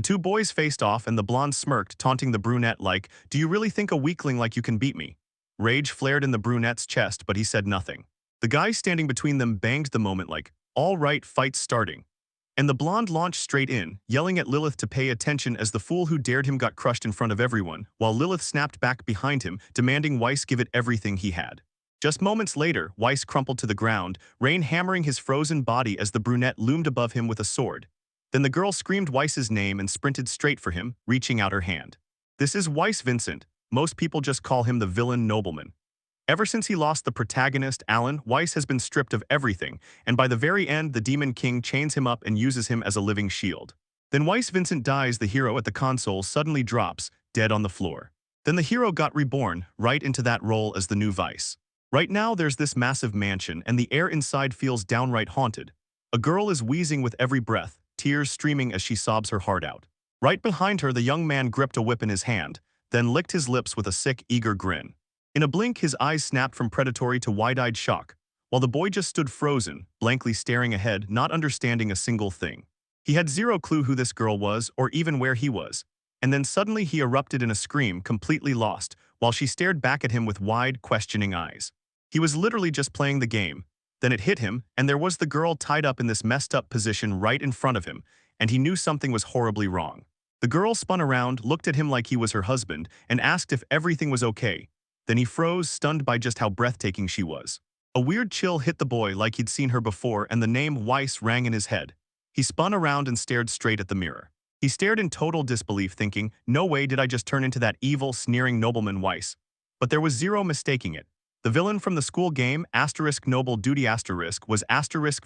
two boys faced off and the blonde smirked, taunting the brunette like, "Do you really think a weakling like you can beat me?" Rage flared in the brunette's chest, but he said nothing. The guy standing between them banged the moment like, "All right, fight's starting." And the blonde launched straight in, yelling at Lilith to pay attention as the fool who dared him got crushed in front of everyone, while Lilith snapped back behind him, demanding Weiss give it everything he had. Just moments later, Weiss crumpled to the ground, Rain hammering his frozen body as the brunette loomed above him with a sword. Then the girl screamed Weiss's name and sprinted straight for him, reaching out her hand. This is Weiss Vincent. Most people just call him the villain nobleman. Ever since he lost the protagonist, Alan, Weiss has been stripped of everything, and by the very end, the Demon King chains him up and uses him as a living shield. Then Weiss Vincent dies. The hero at the console suddenly drops, dead on the floor. Then the hero got reborn, right into that role as the new Weiss. Right now, there's this massive mansion, and the air inside feels downright haunted. A girl is wheezing with every breath, tears streaming as she sobs her heart out. Right behind her, the young man gripped a whip in his hand, then licked his lips with a sick, eager grin. In a blink, his eyes snapped from predatory to wide-eyed shock, while the boy just stood frozen, blankly staring ahead, not understanding a single thing. He had zero clue who this girl was or even where he was, and then suddenly he erupted in a scream, completely lost, while she stared back at him with wide, questioning eyes. He was literally just playing the game. Then it hit him, and there was the girl tied up in this messed-up position right in front of him, and he knew something was horribly wrong. The girl spun around, looked at him like he was her husband, and asked if everything was okay. Then he froze, stunned by just how breathtaking she was. A weird chill hit the boy like he'd seen her before, and the name Weiss rang in his head. He spun around and stared straight at the mirror. He stared in total disbelief, thinking, "No way did I just turn into that evil, sneering nobleman Weiss." But there was zero mistaking it. The villain from the school game, Noble Duty was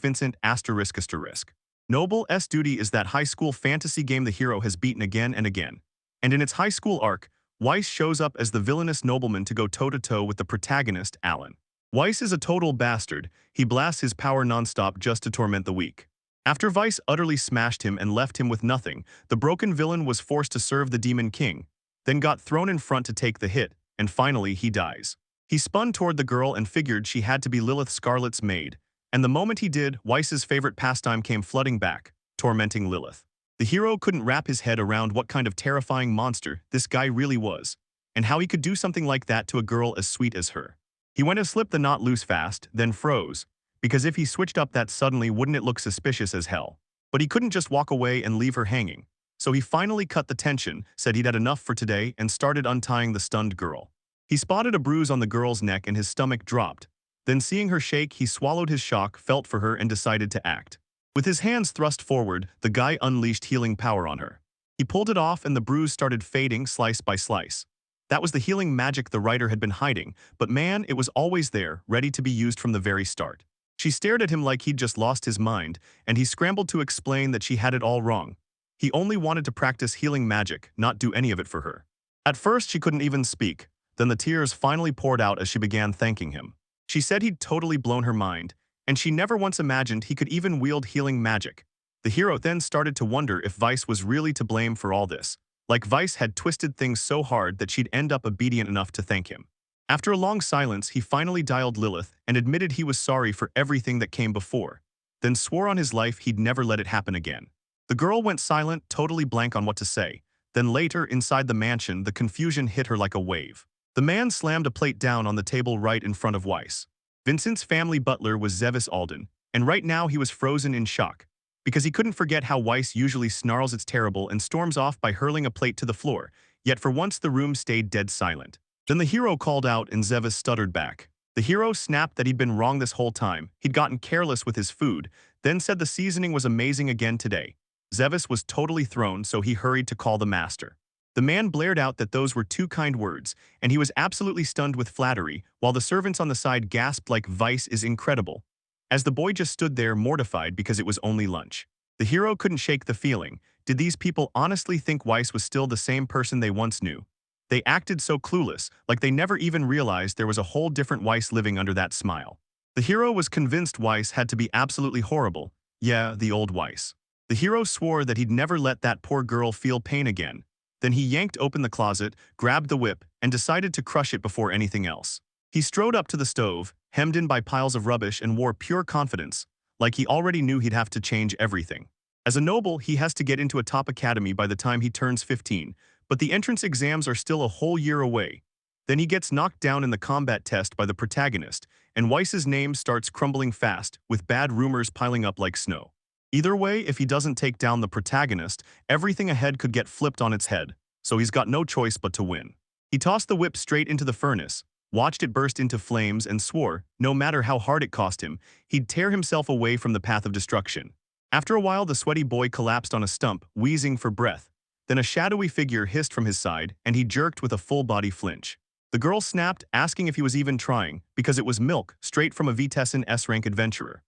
Vincent ***. Noble S Duty is that high school fantasy game the hero has beaten again and again. And in its high school arc, Weiss shows up as the villainous nobleman to go toe-to-toe with the protagonist, Alan. Weiss is a total bastard. He blasts his power nonstop just to torment the weak. After Weiss utterly smashed him and left him with nothing, the broken villain was forced to serve the Demon King, then got thrown in front to take the hit, and finally he dies. He spun toward the girl and figured she had to be Lilith Scarlet's maid, and the moment he did, Weiss's favorite pastime came flooding back, tormenting Lilith. The hero couldn't wrap his head around what kind of terrifying monster this guy really was, and how he could do something like that to a girl as sweet as her. He went to slip the knot loose fast, then froze, because if he switched up that suddenly, wouldn't it look suspicious as hell? But he couldn't just walk away and leave her hanging, so he finally cut the tension, said he'd had enough for today, and started untying the stunned girl. He spotted a bruise on the girl's neck and his stomach dropped. Then seeing her shake, he swallowed his shock, felt for her, and decided to act. With his hands thrust forward, the guy unleashed healing power on her. He pulled it off and the bruise started fading slice by slice. That was the healing magic the writer had been hiding, but man, it was always there, ready to be used from the very start. She stared at him like he'd just lost his mind, and he scrambled to explain that she had it all wrong. He only wanted to practice healing magic, not do any of it for her. At first, she couldn't even speak. Then the tears finally poured out as she began thanking him. She said he'd totally blown her mind, and she never once imagined he could even wield healing magic. The hero then started to wonder if Weiss was really to blame for all this. Like Weiss had twisted things so hard that she'd end up obedient enough to thank him. After a long silence, he finally dialed Lilith and admitted he was sorry for everything that came before, then swore on his life he'd never let it happen again. The girl went silent, totally blank on what to say. Then later, inside the mansion, the confusion hit her like a wave. The man slammed a plate down on the table right in front of Weiss. Vincent's family butler was Zevis Alden, and right now he was frozen in shock, because he couldn't forget how Weiss usually snarls it's terrible and storms off by hurling a plate to the floor, yet for once the room stayed dead silent. Then the hero called out and Zevis stuttered back. The hero snapped that he'd been wrong this whole time, he'd gotten careless with his food, then said the seasoning was amazing again today. Zevis was totally thrown, so he hurried to call the master. The man blared out that those were two kind words, and he was absolutely stunned with flattery, while the servants on the side gasped like Weiss is incredible. As the boy just stood there mortified because it was only lunch. The hero couldn't shake the feeling. Did these people honestly think Weiss was still the same person they once knew? They acted so clueless, like they never even realized there was a whole different Weiss living under that smile. The hero was convinced Weiss had to be absolutely horrible. Yeah, the old Weiss. The hero swore that he'd never let that poor girl feel pain again. Then he yanked open the closet, grabbed the whip, and decided to crush it before anything else. He strode up to the stove, hemmed in by piles of rubbish, and wore pure confidence, like he already knew he'd have to change everything. As a noble, he has to get into a top academy by the time he turns 15, but the entrance exams are still a whole year away. Then he gets knocked down in the combat test by the protagonist, and Weiss's name starts crumbling fast, with bad rumors piling up like snow. Either way, if he doesn't take down the protagonist, everything ahead could get flipped on its head, so he's got no choice but to win. He tossed the whip straight into the furnace, watched it burst into flames, and swore, no matter how hard it cost him, he'd tear himself away from the path of destruction. After a while, the sweaty boy collapsed on a stump, wheezing for breath. Then a shadowy figure hissed from his side, and he jerked with a full-body flinch. The girl snapped, asking if he was even trying, because it was Milk, straight from a Vitessin S-rank adventurer.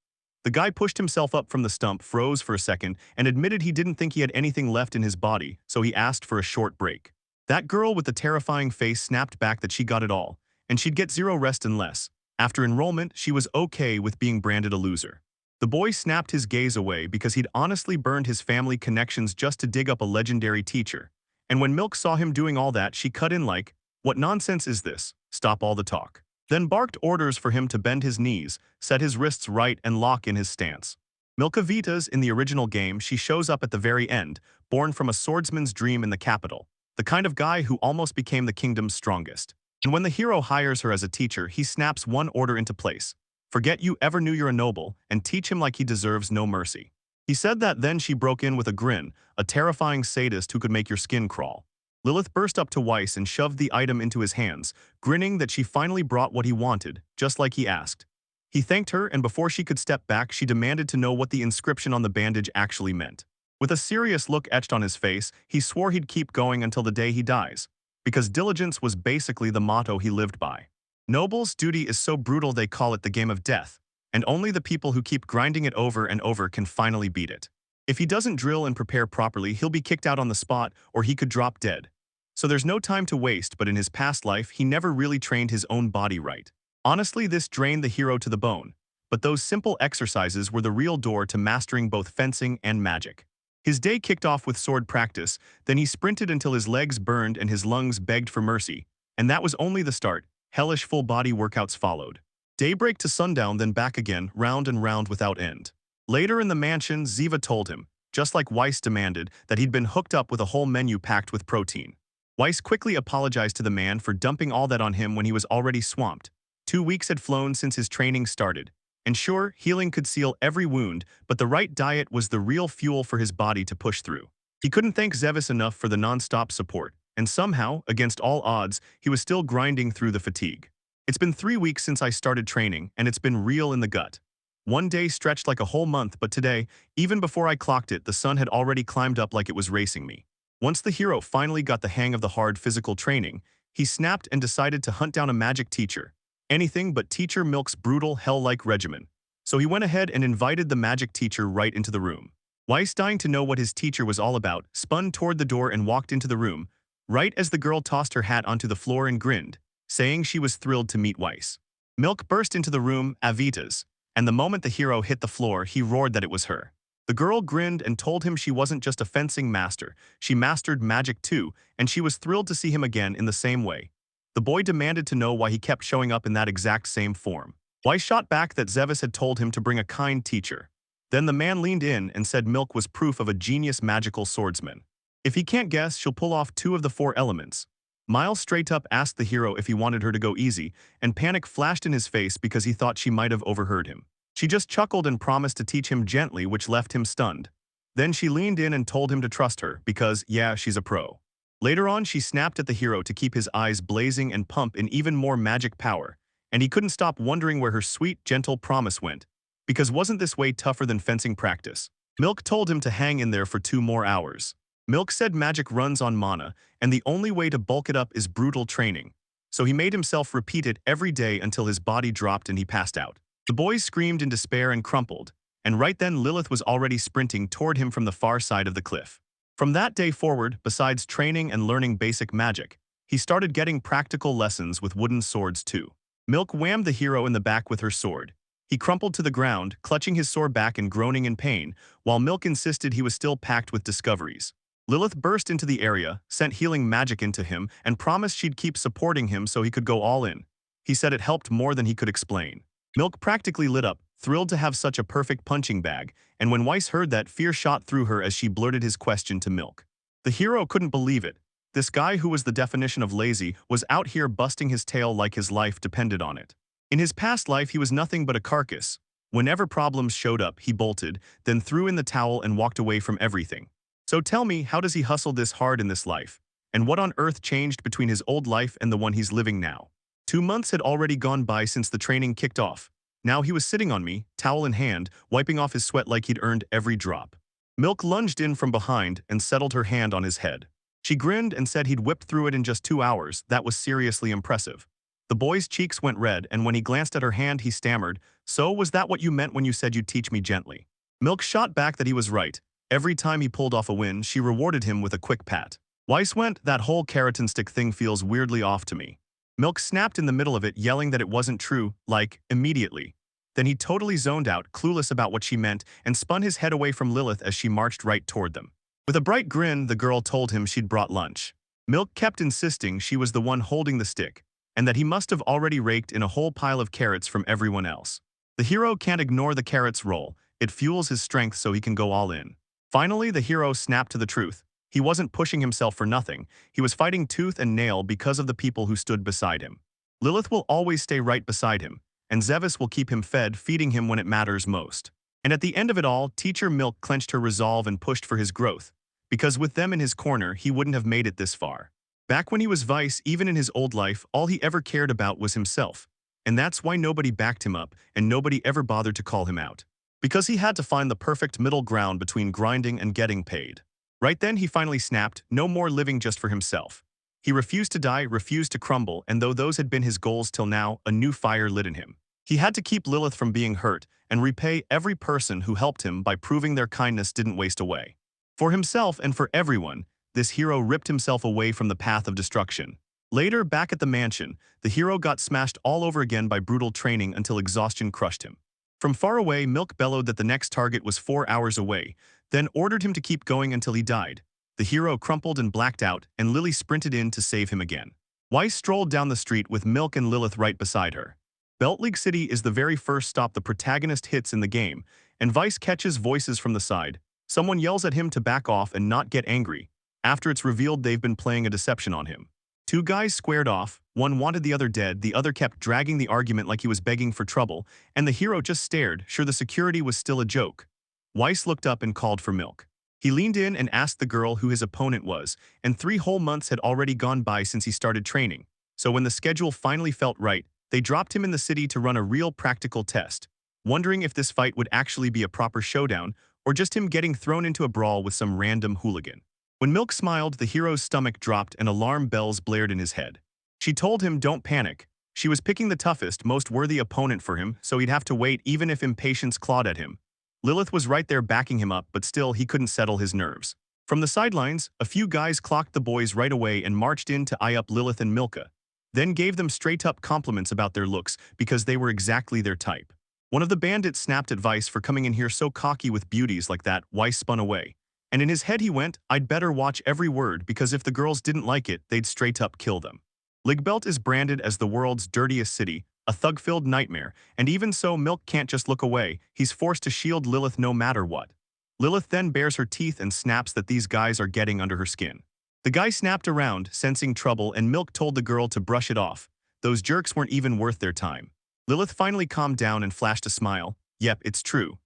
The guy pushed himself up from the stump, froze for a second, and admitted he didn't think he had anything left in his body, so he asked for a short break. That girl with the terrifying face snapped back that she got it all, and she'd get zero rest unless, after enrollment, she was okay with being branded a loser. The boy snapped his gaze away because he'd honestly burned his family connections just to dig up a legendary teacher. And when Milk saw him doing all that, she cut in like, "What nonsense is this? Stop all the talk." Then barked orders for him to bend his knees, set his wrists right, and lock in his stance. Milkavita's in the original game, she shows up at the very end, born from a swordsman's dream in the capital, the kind of guy who almost became the kingdom's strongest. And when the hero hires her as a teacher, he snaps one order into place. Forget you ever knew you're a noble, and teach him like he deserves no mercy. He said that, then she broke in with a grin, a terrifying sadist who could make your skin crawl. Lilith burst up to Weiss and shoved the item into his hands, grinning that she finally brought what he wanted, just like he asked. He thanked her, and before she could step back, she demanded to know what the inscription on the bandage actually meant. With a serious look etched on his face, he swore he'd keep going until the day he dies, because diligence was basically the motto he lived by. Noble's duty is so brutal they call it the game of death, and only the people who keep grinding it over and over can finally beat it. If he doesn't drill and prepare properly, he'll be kicked out on the spot, or he could drop dead. So there's no time to waste, but in his past life, he never really trained his own body right. Honestly, this drained the hero to the bone, but those simple exercises were the real door to mastering both fencing and magic. His day kicked off with sword practice, then he sprinted until his legs burned and his lungs begged for mercy, and that was only the start. Hellish full-body workouts followed. Daybreak to sundown, then back again, round and round without end. Later in the mansion, Ziva told him, just like Weiss demanded, that he'd been hooked up with a whole menu packed with protein. Weiss quickly apologized to the man for dumping all that on him when he was already swamped. 2 weeks had flown since his training started. And sure, healing could seal every wound, but the right diet was the real fuel for his body to push through. He couldn't thank Zevis enough for the non-stop support, and somehow, against all odds, he was still grinding through the fatigue. It's been 3 weeks since I started training, and it's been real in the gut. One day stretched like a whole month, but today, even before I clocked it, the sun had already climbed up like it was racing me. Once the hero finally got the hang of the hard physical training, he snapped and decided to hunt down a magic teacher. Anything but Teacher Milk's brutal, hell-like regimen. So he went ahead and invited the magic teacher right into the room. Weiss, dying to know what his teacher was all about, spun toward the door and walked into the room, right as the girl tossed her hat onto the floor and grinned, saying she was thrilled to meet Weiss. Milk burst into the room, Avita's, and the moment the hero hit the floor, he roared that it was her. The girl grinned and told him she wasn't just a fencing master, she mastered magic too, and she was thrilled to see him again in the same way. The boy demanded to know why he kept showing up in that exact same form. Weiss shot back that Zevis had told him to bring a kind teacher. Then the man leaned in and said Milk was proof of a genius magical swordsman. If he can't guess, she'll pull off 2 of the 4 elements. Miles straight up asked the hero if he wanted her to go easy, and panic flashed in his face because he thought she might have overheard him. She just chuckled and promised to teach him gently, which left him stunned. Then she leaned in and told him to trust her, because, yeah, she's a pro. Later on, she snapped at the hero to keep his eyes blazing and pump in even more magic power, and he couldn't stop wondering where her sweet, gentle promise went, because wasn't this way tougher than fencing practice? Milk told him to hang in there for 2 more hours. Milk said magic runs on mana, and the only way to bulk it up is brutal training. So he made himself repeat it every day until his body dropped and he passed out. The boys screamed in despair and crumpled, and right then Lilith was already sprinting toward him from the far side of the cliff. From that day forward, besides training and learning basic magic, he started getting practical lessons with wooden swords too. Milk whammed the hero in the back with her sword. He crumpled to the ground, clutching his sore back and groaning in pain, while Milk insisted he was still packed with discoveries. Lilith burst into the area, sent healing magic into him, and promised she'd keep supporting him so he could go all in. He said it helped more than he could explain. Milk practically lit up, thrilled to have such a perfect punching bag, and when Weiss heard that, fear shot through her as she blurted his question to Milk. The hero couldn't believe it. This guy who was the definition of lazy was out here busting his tail like his life depended on it. In his past life he was nothing but a carcass. Whenever problems showed up, he bolted, then threw in the towel and walked away from everything. So tell me, how does he hustle this hard in this life? And what on earth changed between his old life and the one he's living now? 2 months had already gone by since the training kicked off. Now he was sitting on me, towel in hand, wiping off his sweat like he'd earned every drop. Milk lunged in from behind and settled her hand on his head. She grinned and said he'd whipped through it in just 2 hours. That was seriously impressive. The boy's cheeks went red, and when he glanced at her hand, he stammered, "So was that what you meant when you said you'd teach me gently?" Milk shot back that he was right. Every time he pulled off a win, she rewarded him with a quick pat. Weiss went, "That whole keratin stick thing feels weirdly off to me." Milk snapped in the middle of it, yelling that it wasn't true, like, immediately. Then he totally zoned out, clueless about what she meant, and spun his head away from Lilith as she marched right toward them. With a bright grin, the girl told him she'd brought lunch. Milk kept insisting she was the one holding the stick, and that he must have already raked in a whole pile of carrots from everyone else. The hero can't ignore the carrots roll. It fuels his strength so he can go all in. Finally, the hero snapped to the truth. He wasn't pushing himself for nothing. He was fighting tooth and nail because of the people who stood beside him. Lilith will always stay right beside him, and Zevis will keep him fed, feeding him when it matters most. And at the end of it all, Teacher Milk clenched her resolve and pushed for his growth, because with them in his corner, he wouldn't have made it this far. Back when he was Vice, even in his old life, all he ever cared about was himself. And that's why nobody backed him up, and nobody ever bothered to call him out. Because he had to find the perfect middle ground between grinding and getting paid. Right then he finally snapped, no more living just for himself. He refused to die, refused to crumble, and though those had been his goals till now, a new fire lit in him. He had to keep Lilith from being hurt, and repay every person who helped him by proving their kindness didn't waste away. For himself and for everyone, this hero ripped himself away from the path of destruction. Later, back at the mansion, the hero got smashed all over again by brutal training until exhaustion crushed him. From far away, Milk bellowed that the next target was 4 hours away, then ordered him to keep going until he died. The hero crumpled and blacked out, and Lily sprinted in to save him again. Weiss strolled down the street with Milk and Lilith right beside her. Belt League City is the very first stop the protagonist hits in the game, and Vice catches voices from the side. Someone yells at him to back off and not get angry, after it's revealed they've been playing a deception on him. 2 guys squared off, one wanted the other dead, the other kept dragging the argument like he was begging for trouble, and the hero just stared, sure the security was still a joke. Weiss looked up and called for Milk. He leaned in and asked the girl who his opponent was, and 3 whole months had already gone by since he started training, so when the schedule finally felt right, they dropped him in the city to run a real practical test, wondering if this fight would actually be a proper showdown or just him getting thrown into a brawl with some random hooligan. When Milk smiled, the hero's stomach dropped and alarm bells blared in his head. She told him don't panic. She was picking the toughest, most worthy opponent for him, so he'd have to wait even if impatience clawed at him. Lilith was right there backing him up, but still he couldn't settle his nerves. From the sidelines, a few guys clocked the boys right away and marched in to eye up Lilith and Milka, then gave them straight-up compliments about their looks because they were exactly their type. One of the bandits snapped at Vice for coming in here so cocky with beauties like that. Weiss spun away. And in his head he went, I'd better watch every word because if the girls didn't like it, they'd straight-up kill them. Ligbelt is branded as the world's dirtiest city, a thug-filled nightmare, and even so Milk can't just look away, he's forced to shield Lilith no matter what. Lilith then bares her teeth and snaps that these guys are getting under her skin. The guy snapped around, sensing trouble, and Milk told the girl to brush it off. Those jerks weren't even worth their time. Lilith finally calmed down and flashed a smile. Yep, it's true.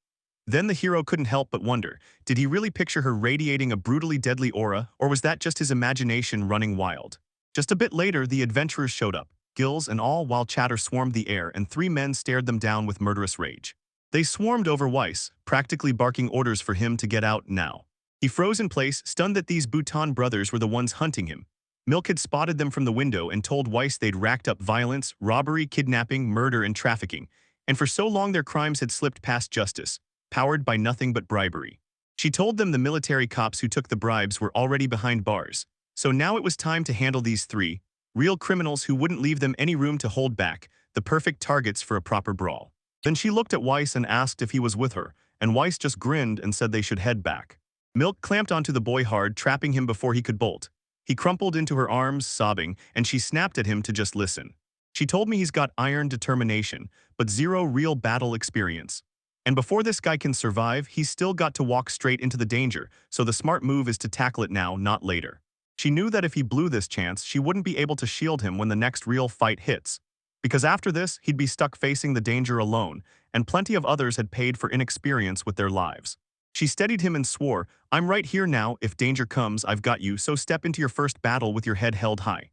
Then the hero couldn't help but wonder, did he really picture her radiating a brutally deadly aura, or was that just his imagination running wild? Just a bit later, the adventurers showed up, gills and all, while chatter swarmed the air and 3 men stared them down with murderous rage. They swarmed over Weiss, practically barking orders for him to get out now. He froze in place, stunned that these Bhutan brothers were the ones hunting him. Milk had spotted them from the window and told Weiss they'd racked up violence, robbery, kidnapping, murder, and trafficking, and for so long their crimes had slipped past justice, powered by nothing but bribery. She told them the military cops who took the bribes were already behind bars, so now it was time to handle these 3, real criminals who wouldn't leave them any room to hold back, the perfect targets for a proper brawl. Then she looked at Weiss and asked if he was with her, and Weiss just grinned and said they should head back. Milk clamped onto the boy hard, trapping him before he could bolt. He crumpled into her arms, sobbing, and she snapped at him to just listen. She told me he's got iron determination, but zero real battle experience. And before this guy can survive, he's still got to walk straight into the danger, so the smart move is to tackle it now, not later. She knew that if he blew this chance, she wouldn't be able to shield him when the next real fight hits. Because after this, he'd be stuck facing the danger alone, and plenty of others had paid for inexperience with their lives. She steadied him and swore, "I'm right here now, if danger comes, I've got you, so step into your first battle with your head held high."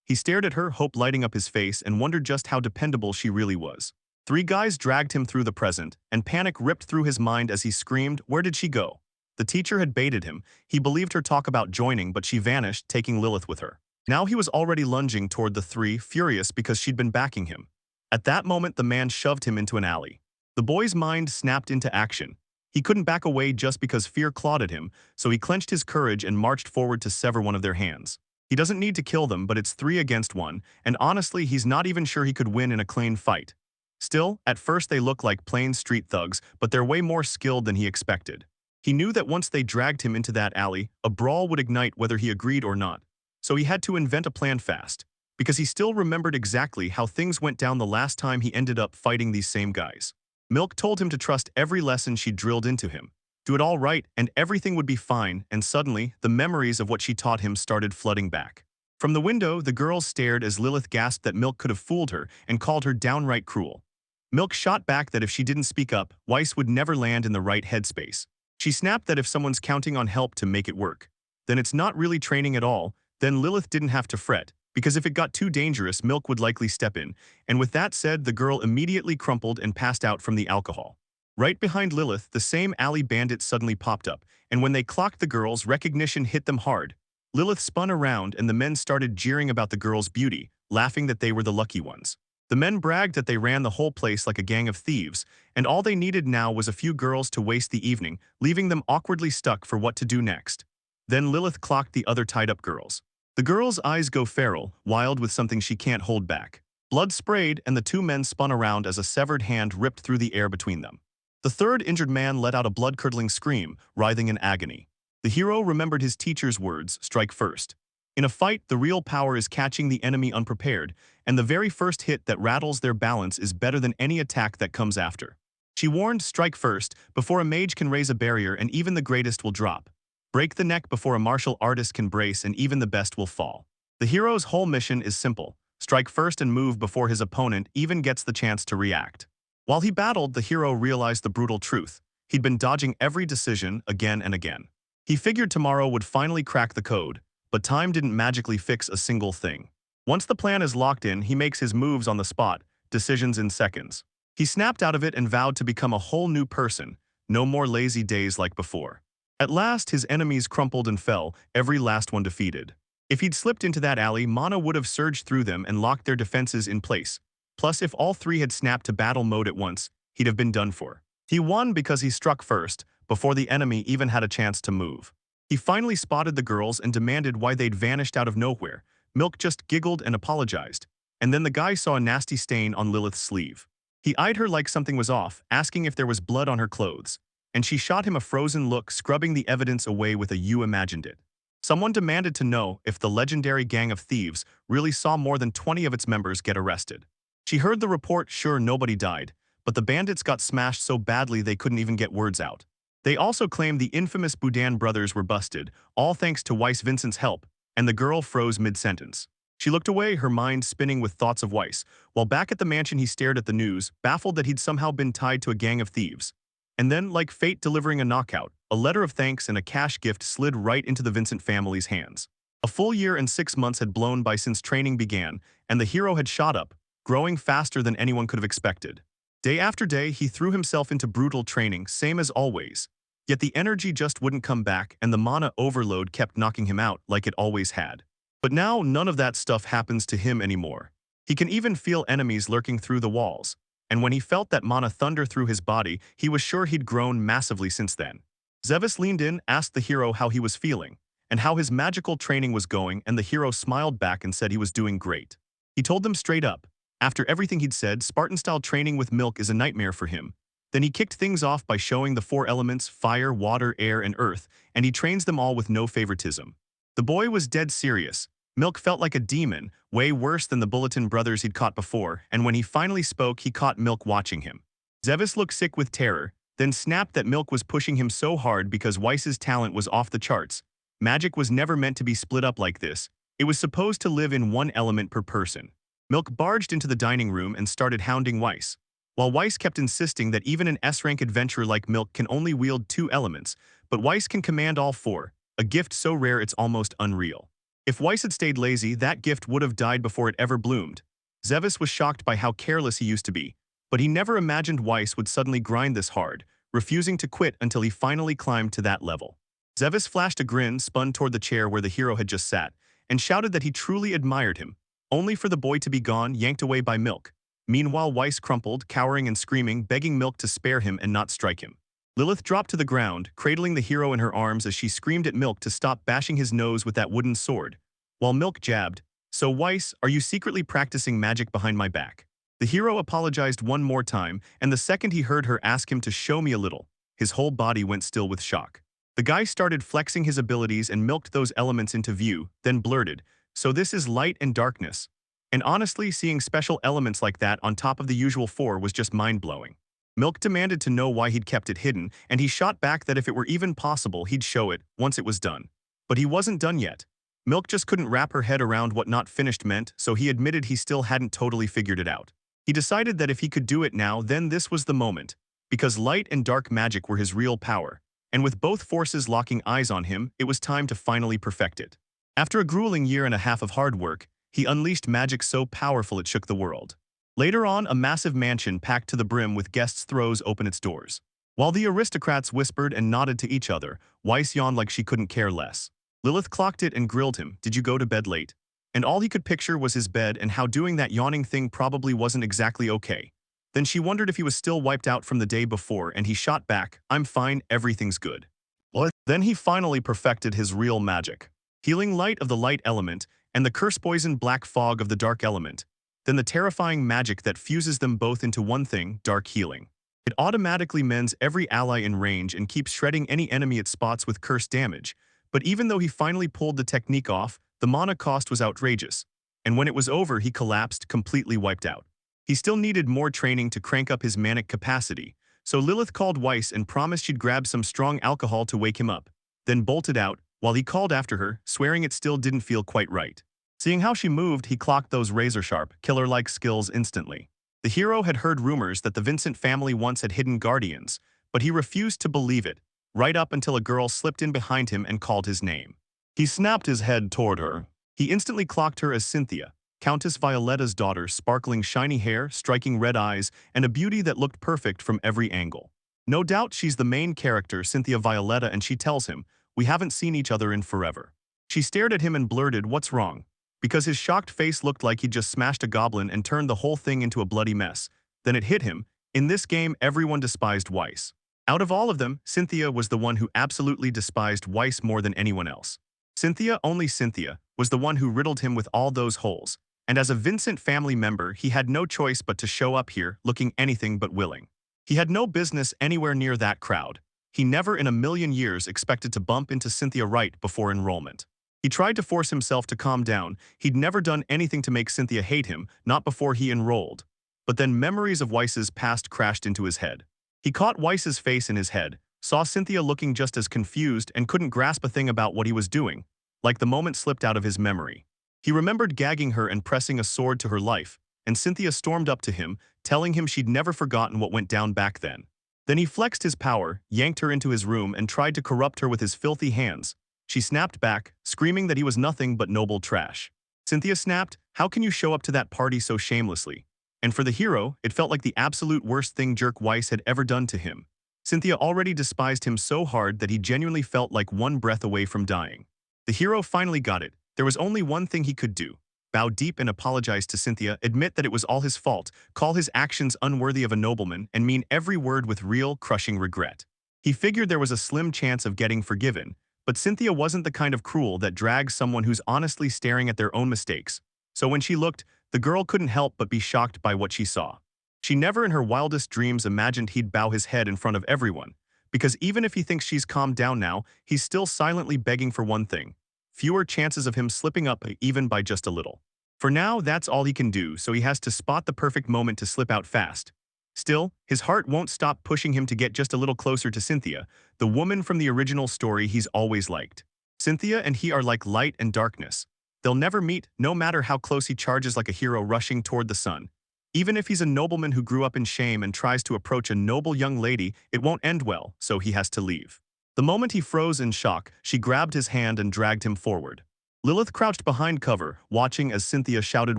He stared at her, hope lighting up his face, and wondered just how dependable she really was. Three guys dragged him through the present, and panic ripped through his mind as he screamed, "Where did she go?" The teacher had baited him. He believed her talk about joining, but she vanished, taking Lilith with her. Now he was already lunging toward the three, furious because she'd been backing him. At that moment, the man shoved him into an alley. The boy's mind snapped into action. He couldn't back away just because fear clawed at him, so he clenched his courage and marched forward to sever one of their hands. He doesn't need to kill them, but it's 3 against 1, and honestly, he's not even sure he could win in a clean fight. Still, at first they look like plain street thugs, but they're way more skilled than he expected. He knew that once they dragged him into that alley, a brawl would ignite whether he agreed or not. So he had to invent a plan fast, because he still remembered exactly how things went down the last time he ended up fighting these same guys. Milk told him to trust every lesson she drilled into him. Do it all right and everything would be fine, and suddenly, the memories of what she taught him started flooding back. From the window, the girls stared as Lilith gasped that Milk could have fooled her and called her downright cruel. Milk shot back that if she didn't speak up, Weiss would never land in the right headspace. She snapped that if someone's counting on help to make it work, then it's not really training at all. Then Lilith didn't have to fret, because if it got too dangerous, Milk would likely step in, and with that said, the girl immediately crumpled and passed out from the alcohol. Right behind Lilith, the same alley bandit suddenly popped up, and when they clocked the girls, recognition hit them hard. Lilith spun around and the men started jeering about the girl's beauty, laughing that they were the lucky ones. The men bragged that they ran the whole place like a gang of thieves, and all they needed now was a few girls to waste the evening, leaving them awkwardly stuck for what to do next. Then Lilith clocked the other tied-up girls. The girl's eyes go feral, wild with something she can't hold back. Blood sprayed, and the two men spun around as a severed hand ripped through the air between them. The third injured man let out a blood-curdling scream, writhing in agony. The hero remembered his teacher's words, "Strike first." In a fight, the real power is catching the enemy unprepared, and the very first hit that rattles their balance is better than any attack that comes after. She warned, "Strike first, before a mage can raise a barrier and even the greatest will drop. Break the neck before a martial artist can brace and even the best will fall." The hero's whole mission is simple: strike first and move before his opponent even gets the chance to react. While he battled, the hero realized the brutal truth. He'd been dodging every decision again and again. He figured tomorrow would finally crack the code, but time didn't magically fix a single thing. Once the plan is locked in, he makes his moves on the spot, decisions in seconds. He snapped out of it and vowed to become a whole new person, no more lazy days like before. At last, his enemies crumpled and fell, every last one defeated. If he'd slipped into that alley, mana would have surged through them and locked their defenses in place. Plus, if all three had snapped to battle mode at once, he'd have been done for. He won because he struck first, before the enemy even had a chance to move. He finally spotted the girls and demanded why they'd vanished out of nowhere. Milk just giggled and apologized. And then the guy saw a nasty stain on Lilith's sleeve. He eyed her like something was off, asking if there was blood on her clothes. And she shot him a frozen look, scrubbing the evidence away with a "you imagined it." Someone demanded to know if the legendary gang of thieves really saw more than 20 of its members get arrested. She heard the report, sure, nobody died, but the bandits got smashed so badly they couldn't even get words out. They also claimed the infamous Boudin brothers were busted, all thanks to Weiss Vincent's help, and the girl froze mid-sentence. She looked away, her mind spinning with thoughts of Weiss. While back at the mansion, he stared at the news, baffled that he'd somehow been tied to a gang of thieves. And then, like fate delivering a knockout, a letter of thanks and a cash gift slid right into the Vincent family's hands. A full year and 6 months had blown by since training began, and the hero had shot up, growing faster than anyone could have expected. Day after day, he threw himself into brutal training, same as always. Yet the energy just wouldn't come back, and the mana overload kept knocking him out like it always had. But now, none of that stuff happens to him anymore. He can even feel enemies lurking through the walls. And when he felt that mana thunder through his body, he was sure he'd grown massively since then. Zevis leaned in, asked the hero how he was feeling, and how his magical training was going, and the hero smiled back and said he was doing great. He told them straight up. After everything he'd said, Spartan-style training with Milk is a nightmare for him. Then he kicked things off by showing the 4 elements, fire, water, air, and earth, and he trains them all with no favoritism. The boy was dead serious. Milk felt like a demon, way worse than the Bulletin brothers he'd caught before, and when he finally spoke, he caught Milk watching him. Zevis looked sick with terror, then snapped that Milk was pushing him so hard because Weiss's talent was off the charts. Magic was never meant to be split up like this. It was supposed to live in one element per person. Milk barged into the dining room and started hounding Weiss. While Weiss kept insisting that even an S-rank adventurer like Milk can only wield 2 elements, but Weiss can command all 4, a gift so rare it's almost unreal. If Weiss had stayed lazy, that gift would have died before it ever bloomed. Zevis was shocked by how careless he used to be, but he never imagined Weiss would suddenly grind this hard, refusing to quit until he finally climbed to that level. Zevis flashed a grin, spun toward the chair where the hero had just sat, and shouted that he truly admired him, only for the boy to be gone, yanked away by Milk. Meanwhile, Weiss crumpled, cowering and screaming, begging Milk to spare him and not strike him. Lilith dropped to the ground, cradling the hero in her arms as she screamed at Milk to stop bashing his nose with that wooden sword. While Milk jabbed, "So Weiss, are you secretly practicing magic behind my back?" The hero apologized one more time, and the second he heard her ask him to show me a little, his whole body went still with shock. The guy started flexing his abilities and milked those elements into view, then blurted, "So this is light and darkness." And honestly, seeing special elements like that on top of the usual 4 was just mind-blowing. Milk demanded to know why he'd kept it hidden, and he shot back that if it were even possible, he'd show it once it was done. But he wasn't done yet. Milk just couldn't wrap her head around what not finished meant, so he admitted he still hadn't totally figured it out. He decided that if he could do it now, then this was the moment, because light and dark magic were his real power, and with both forces locking eyes on him, it was time to finally perfect it. After a grueling year and a half of hard work, he unleashed magic so powerful it shook the world. Later on, a massive mansion packed to the brim with guests throws open its doors. While the aristocrats whispered and nodded to each other, Weiss yawned like she couldn't care less. Lilith clocked it and grilled him, "Did you go to bed late?" And all he could picture was his bed and how doing that yawning thing probably wasn't exactly okay. Then she wondered if he was still wiped out from the day before, and he shot back, "I'm fine, everything's good." What? Then he finally perfected his real magic. Healing light of the light element, and the curse-poisoned black fog of the dark element. Then the terrifying magic that fuses them both into one thing, dark healing. It automatically mends every ally in range and keeps shredding any enemy it spots with curse damage. But even though he finally pulled the technique off, the mana cost was outrageous. And when it was over, he collapsed, completely wiped out. He still needed more training to crank up his manic capacity, so Lilith called Weiss and promised she'd grab some strong alcohol to wake him up, then bolted out, while he called after her, swearing it still didn't feel quite right. Seeing how she moved, he clocked those razor-sharp, killer-like skills instantly. The hero had heard rumors that the Vincent family once had hidden guardians, but he refused to believe it, right up until a girl slipped in behind him and called his name. He snapped his head toward her. He instantly clocked her as Cynthia, Countess Violetta's daughter, sparkling shiny hair, striking red eyes, and a beauty that looked perfect from every angle. No doubt she's the main character, Cynthia Violetta, and she tells him, "We haven't seen each other in forever." She stared at him and blurted, "What's wrong?" Because his shocked face looked like he'd just smashed a goblin and turned the whole thing into a bloody mess. Then it hit him. In this game, everyone despised Weiss. Out of all of them, Cynthia was the one who absolutely despised Weiss more than anyone else. Cynthia, only Cynthia, was the one who riddled him with all those holes, and as a Vincent family member, he had no choice but to show up here, looking anything but willing. He had no business anywhere near that crowd. He never in a million years expected to bump into Cynthia right before enrollment. He tried to force himself to calm down. He'd never done anything to make Cynthia hate him, not before he enrolled. But then memories of Weiss's past crashed into his head. He caught Weiss's face in his head, saw Cynthia looking just as confused and couldn't grasp a thing about what he was doing, like the moment slipped out of his memory. He remembered gagging her and pressing a sword to her life, and Cynthia stormed up to him, telling him she'd never forgotten what went down back then. Then he flexed his power, yanked her into his room, and tried to corrupt her with his filthy hands. She snapped back, screaming that he was nothing but noble trash. Cynthia snapped, "How can you show up to that party so shamelessly?" And for the hero, it felt like the absolute worst thing Jerk Weiss had ever done to him. Cynthia already despised him so hard that he genuinely felt like one breath away from dying. The hero finally got it. There was only one thing he could do. Bow deep and apologize to Cynthia, admit that it was all his fault, call his actions unworthy of a nobleman, and mean every word with real, crushing regret. He figured there was a slim chance of getting forgiven, but Cynthia wasn't the kind of cruel that drags someone who's honestly staring at their own mistakes. So when she looked, the girl couldn't help but be shocked by what she saw. She never in her wildest dreams imagined he'd bow his head in front of everyone, because even if he thinks she's calmed down now, he's still silently begging for one thing: fewer chances of him slipping up even by just a little. For now, that's all he can do, so he has to spot the perfect moment to slip out fast. Still, his heart won't stop pushing him to get just a little closer to Cynthia, the woman from the original story he's always liked. Cynthia and he are like light and darkness. They'll never meet, no matter how close he charges like a hero rushing toward the sun. Even if he's a nobleman who grew up in shame and tries to approach a noble young lady, it won't end well, so he has to leave. The moment he froze in shock, she grabbed his hand and dragged him forward. Lilith crouched behind cover, watching as Cynthia shouted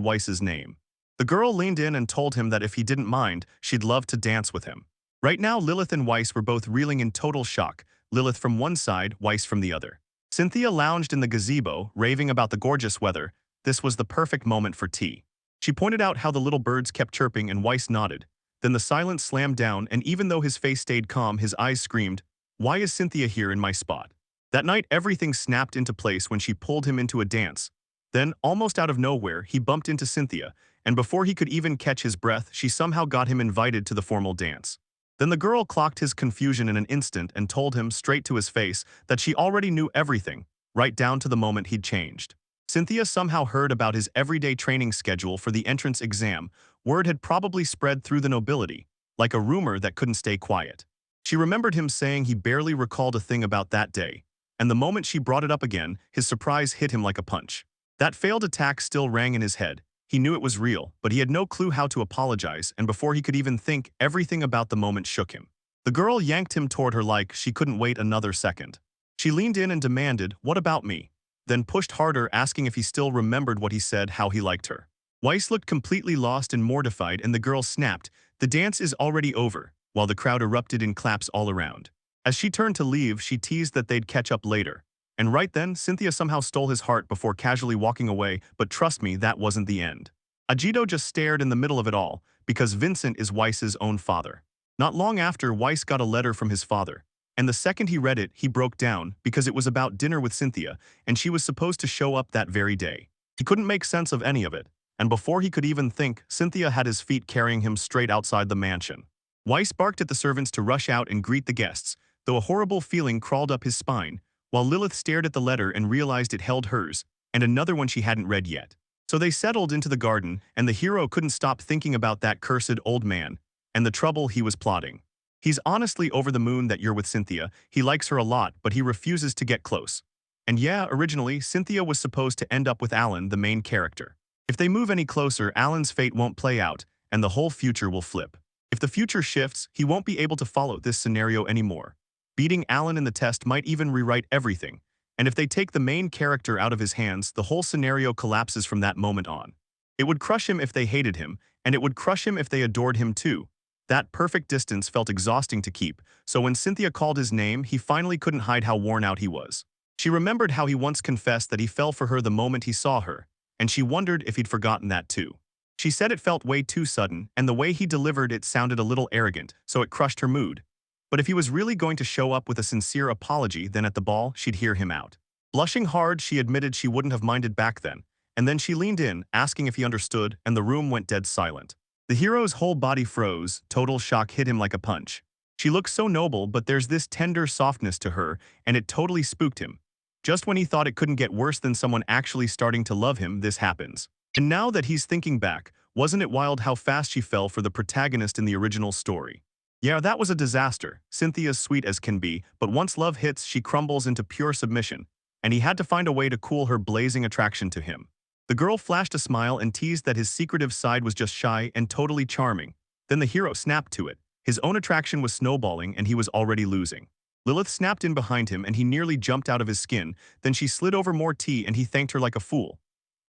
Weiss's name. The girl leaned in and told him that if he didn't mind, she'd love to dance with him. Right now, Lilith and Weiss were both reeling in total shock, Lilith from one side, Weiss from the other. Cynthia lounged in the gazebo, raving about the gorgeous weather. This was the perfect moment for tea. She pointed out how the little birds kept chirping and Weiss nodded. Then the silence slammed down, and even though his face stayed calm, his eyes screamed, "Why is Cynthia here in my spot?" That night, everything snapped into place when she pulled him into a dance. Then, almost out of nowhere, he bumped into Cynthia, and before he could even catch his breath, she somehow got him invited to the formal dance. Then the girl clocked his confusion in an instant and told him straight to his face that she already knew everything, right down to the moment he'd changed. Cynthia somehow heard about his everyday training schedule for the entrance exam. Word had probably spread through the nobility, like a rumor that couldn't stay quiet. She remembered him saying he barely recalled a thing about that day, and the moment she brought it up again, his surprise hit him like a punch. That failed attack still rang in his head. He knew it was real, but he had no clue how to apologize, and before he could even think, everything about the moment shook him. The girl yanked him toward her like she couldn't wait another second. She leaned in and demanded, "What about me?" Then pushed harder, asking if he still remembered what he said, how he liked her. Weiss looked completely lost and mortified, and the girl snapped, "The dance is already over," while the crowd erupted in claps all around. As she turned to leave, she teased that they'd catch up later. And right then, Cynthia somehow stole his heart before casually walking away, but trust me, that wasn't the end. Ajito just stared in the middle of it all, because Vincent is Weiss's own father. Not long after, Weiss got a letter from his father. And the second he read it, he broke down, because it was about dinner with Cynthia, and she was supposed to show up that very day. He couldn't make sense of any of it, and before he could even think, Cynthia had his feet carrying him straight outside the mansion. Weiss barked at the servants to rush out and greet the guests, though a horrible feeling crawled up his spine, while Lilith stared at the letter and realized it held hers, and another one she hadn't read yet. So they settled into the garden, and the hero couldn't stop thinking about that cursed old man, and the trouble he was plotting. He's honestly over the moon that you're with Cynthia. He likes her a lot, but he refuses to get close. And yeah, originally, Cynthia was supposed to end up with Alan, the main character. If they move any closer, Alan's fate won't play out, and the whole future will flip. If the future shifts, he won't be able to follow this scenario anymore. Beating Alan in the test might even rewrite everything, and if they take the main character out of his hands, the whole scenario collapses from that moment on. It would crush him if they hated him, and it would crush him if they adored him too. That perfect distance felt exhausting to keep, so when Cynthia called his name, he finally couldn't hide how worn out he was. She remembered how he once confessed that he fell for her the moment he saw her, and she wondered if he'd forgotten that too. She said it felt way too sudden, and the way he delivered it sounded a little arrogant, so it crushed her mood. But if he was really going to show up with a sincere apology, then at the ball, she'd hear him out. Blushing hard, she admitted she wouldn't have minded back then, and then she leaned in, asking if he understood, and the room went dead silent. The hero's whole body froze, total shock hit him like a punch. She looks so noble, but there's this tender softness to her, and it totally spooked him. Just when he thought it couldn't get worse than someone actually starting to love him, this happens. And now that he's thinking back, wasn't it wild how fast she fell for the protagonist in the original story? Yeah, that was a disaster. Cynthia's sweet as can be, but once love hits, she crumbles into pure submission, and he had to find a way to cool her blazing attraction to him. The girl flashed a smile and teased that his secretive side was just shy and totally charming. Then the hero snapped to it. His own attraction was snowballing and he was already losing. Lilith snapped in behind him and he nearly jumped out of his skin. Then she slid over more tea and he thanked her like a fool.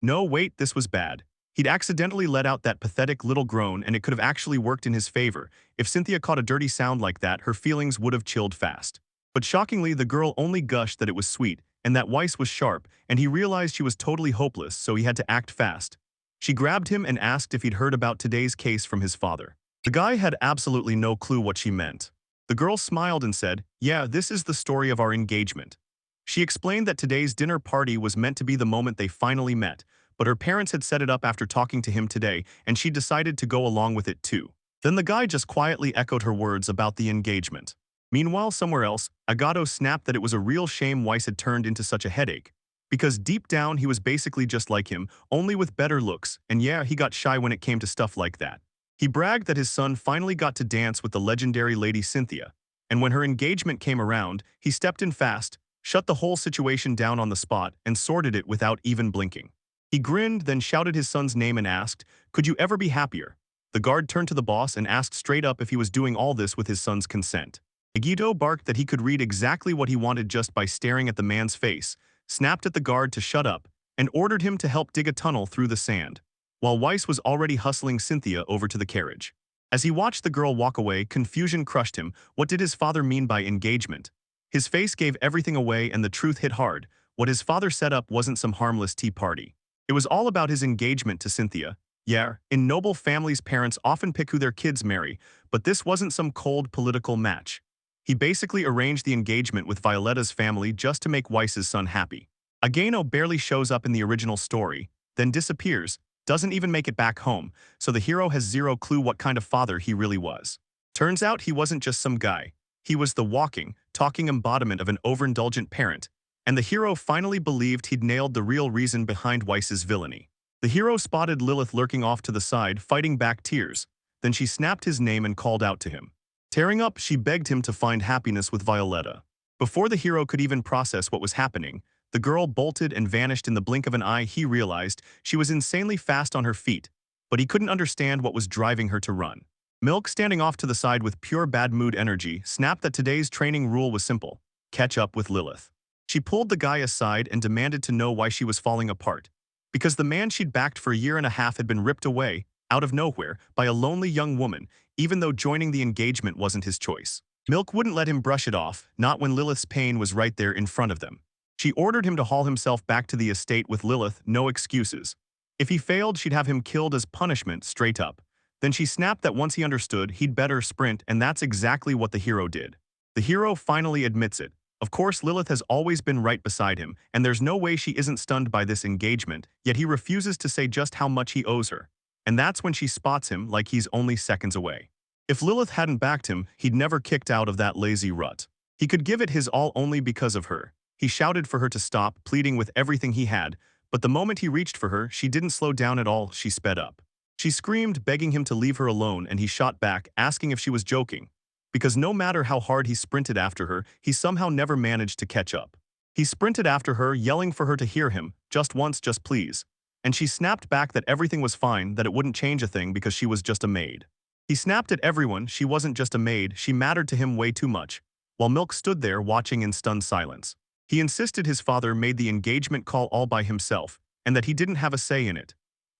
No, wait, this was bad. He'd accidentally let out that pathetic little groan and it could have actually worked in his favor. If Cynthia caught a dirty sound like that, her feelings would have chilled fast. But shockingly, the girl only gushed that it was sweet, and that Weiss was sharp, and he realized she was totally hopeless, so he had to act fast. She grabbed him and asked if he'd heard about today's case from his father. The guy had absolutely no clue what she meant. The girl smiled and said, "Yeah, this is the story of our engagement." She explained that today's dinner party was meant to be the moment they finally met, but her parents had set it up after talking to him today, and she decided to go along with it too. Then the guy just quietly echoed her words about the engagement. Meanwhile, somewhere else, Agato snapped that it was a real shame Weiss had turned into such a headache, Because deep down he was basically just like him, only with better looks, and yeah, he got shy when it came to stuff like that. He bragged that his son finally got to dance with the legendary Lady Cynthia, and when her engagement came around, he stepped in fast, shut the whole situation down on the spot, and sorted it without even blinking. He grinned, then shouted his son's name and asked, "Could you ever be happier?" The guard turned to the boss and asked straight up if he was doing all this with his son's consent. Agito barked that he could read exactly what he wanted just by staring at the man's face, snapped at the guard to shut up, and ordered him to help dig a tunnel through the sand, while Weiss was already hustling Cynthia over to the carriage. As he watched the girl walk away, confusion crushed him. What did his father mean by engagement? His face gave everything away and the truth hit hard. What his father set up wasn't some harmless tea party. It was all about his engagement to Cynthia. Yeah, in noble families parents often pick who their kids marry, but this wasn't some cold political match. He basically arranged the engagement with Violetta's family just to make Weiss's son happy. Ageno barely shows up in the original story, then disappears, doesn't even make it back home, so the hero has zero clue what kind of father he really was. Turns out he wasn't just some guy. He was the walking, talking embodiment of an overindulgent parent, and the hero finally believed he'd nailed the real reason behind Weiss's villainy. The hero spotted Lilith lurking off to the side, fighting back tears. Then she snapped his name and called out to him. Tearing up, she begged him to find happiness with Violetta. Before the hero could even process what was happening, the girl bolted and vanished in the blink of an eye. He realized she was insanely fast on her feet, but he couldn't understand what was driving her to run. Milk, standing off to the side with pure bad mood energy, snapped that today's training rule was simple: catch up with Lilith. She pulled the guy aside and demanded to know why she was falling apart. Because the man she'd backed for a year and a half had been ripped away, out of nowhere, by a lonely young woman, even though joining the engagement wasn't his choice. Milk wouldn't let him brush it off, not when Lilith's pain was right there in front of them. She ordered him to haul himself back to the estate with Lilith, no excuses. If he failed, she'd have him killed as punishment, straight up. Then she snapped that once he understood, he'd better sprint, and that's exactly what the hero did. The hero finally admits it. Of course, Lilith has always been right beside him, and there's no way she isn't stunned by this engagement, yet he refuses to say just how much he owes her. And that's when she spots him like he's only seconds away. If Lilith hadn't backed him, he'd never kicked out of that lazy rut. He could give it his all only because of her. He shouted for her to stop, pleading with everything he had, but the moment he reached for her, she didn't slow down at all, she sped up. She screamed, begging him to leave her alone, and he shot back, asking if she was joking. Because no matter how hard he sprinted after her, he somehow never managed to catch up. He sprinted after her, yelling for her to hear him, just once, just please. And she snapped back that everything was fine, that it wouldn't change a thing because she was just a maid. He snapped at everyone, she wasn't just a maid, she mattered to him way too much, while Milk stood there watching in stunned silence. He insisted his father made the engagement call all by himself, and that he didn't have a say in it.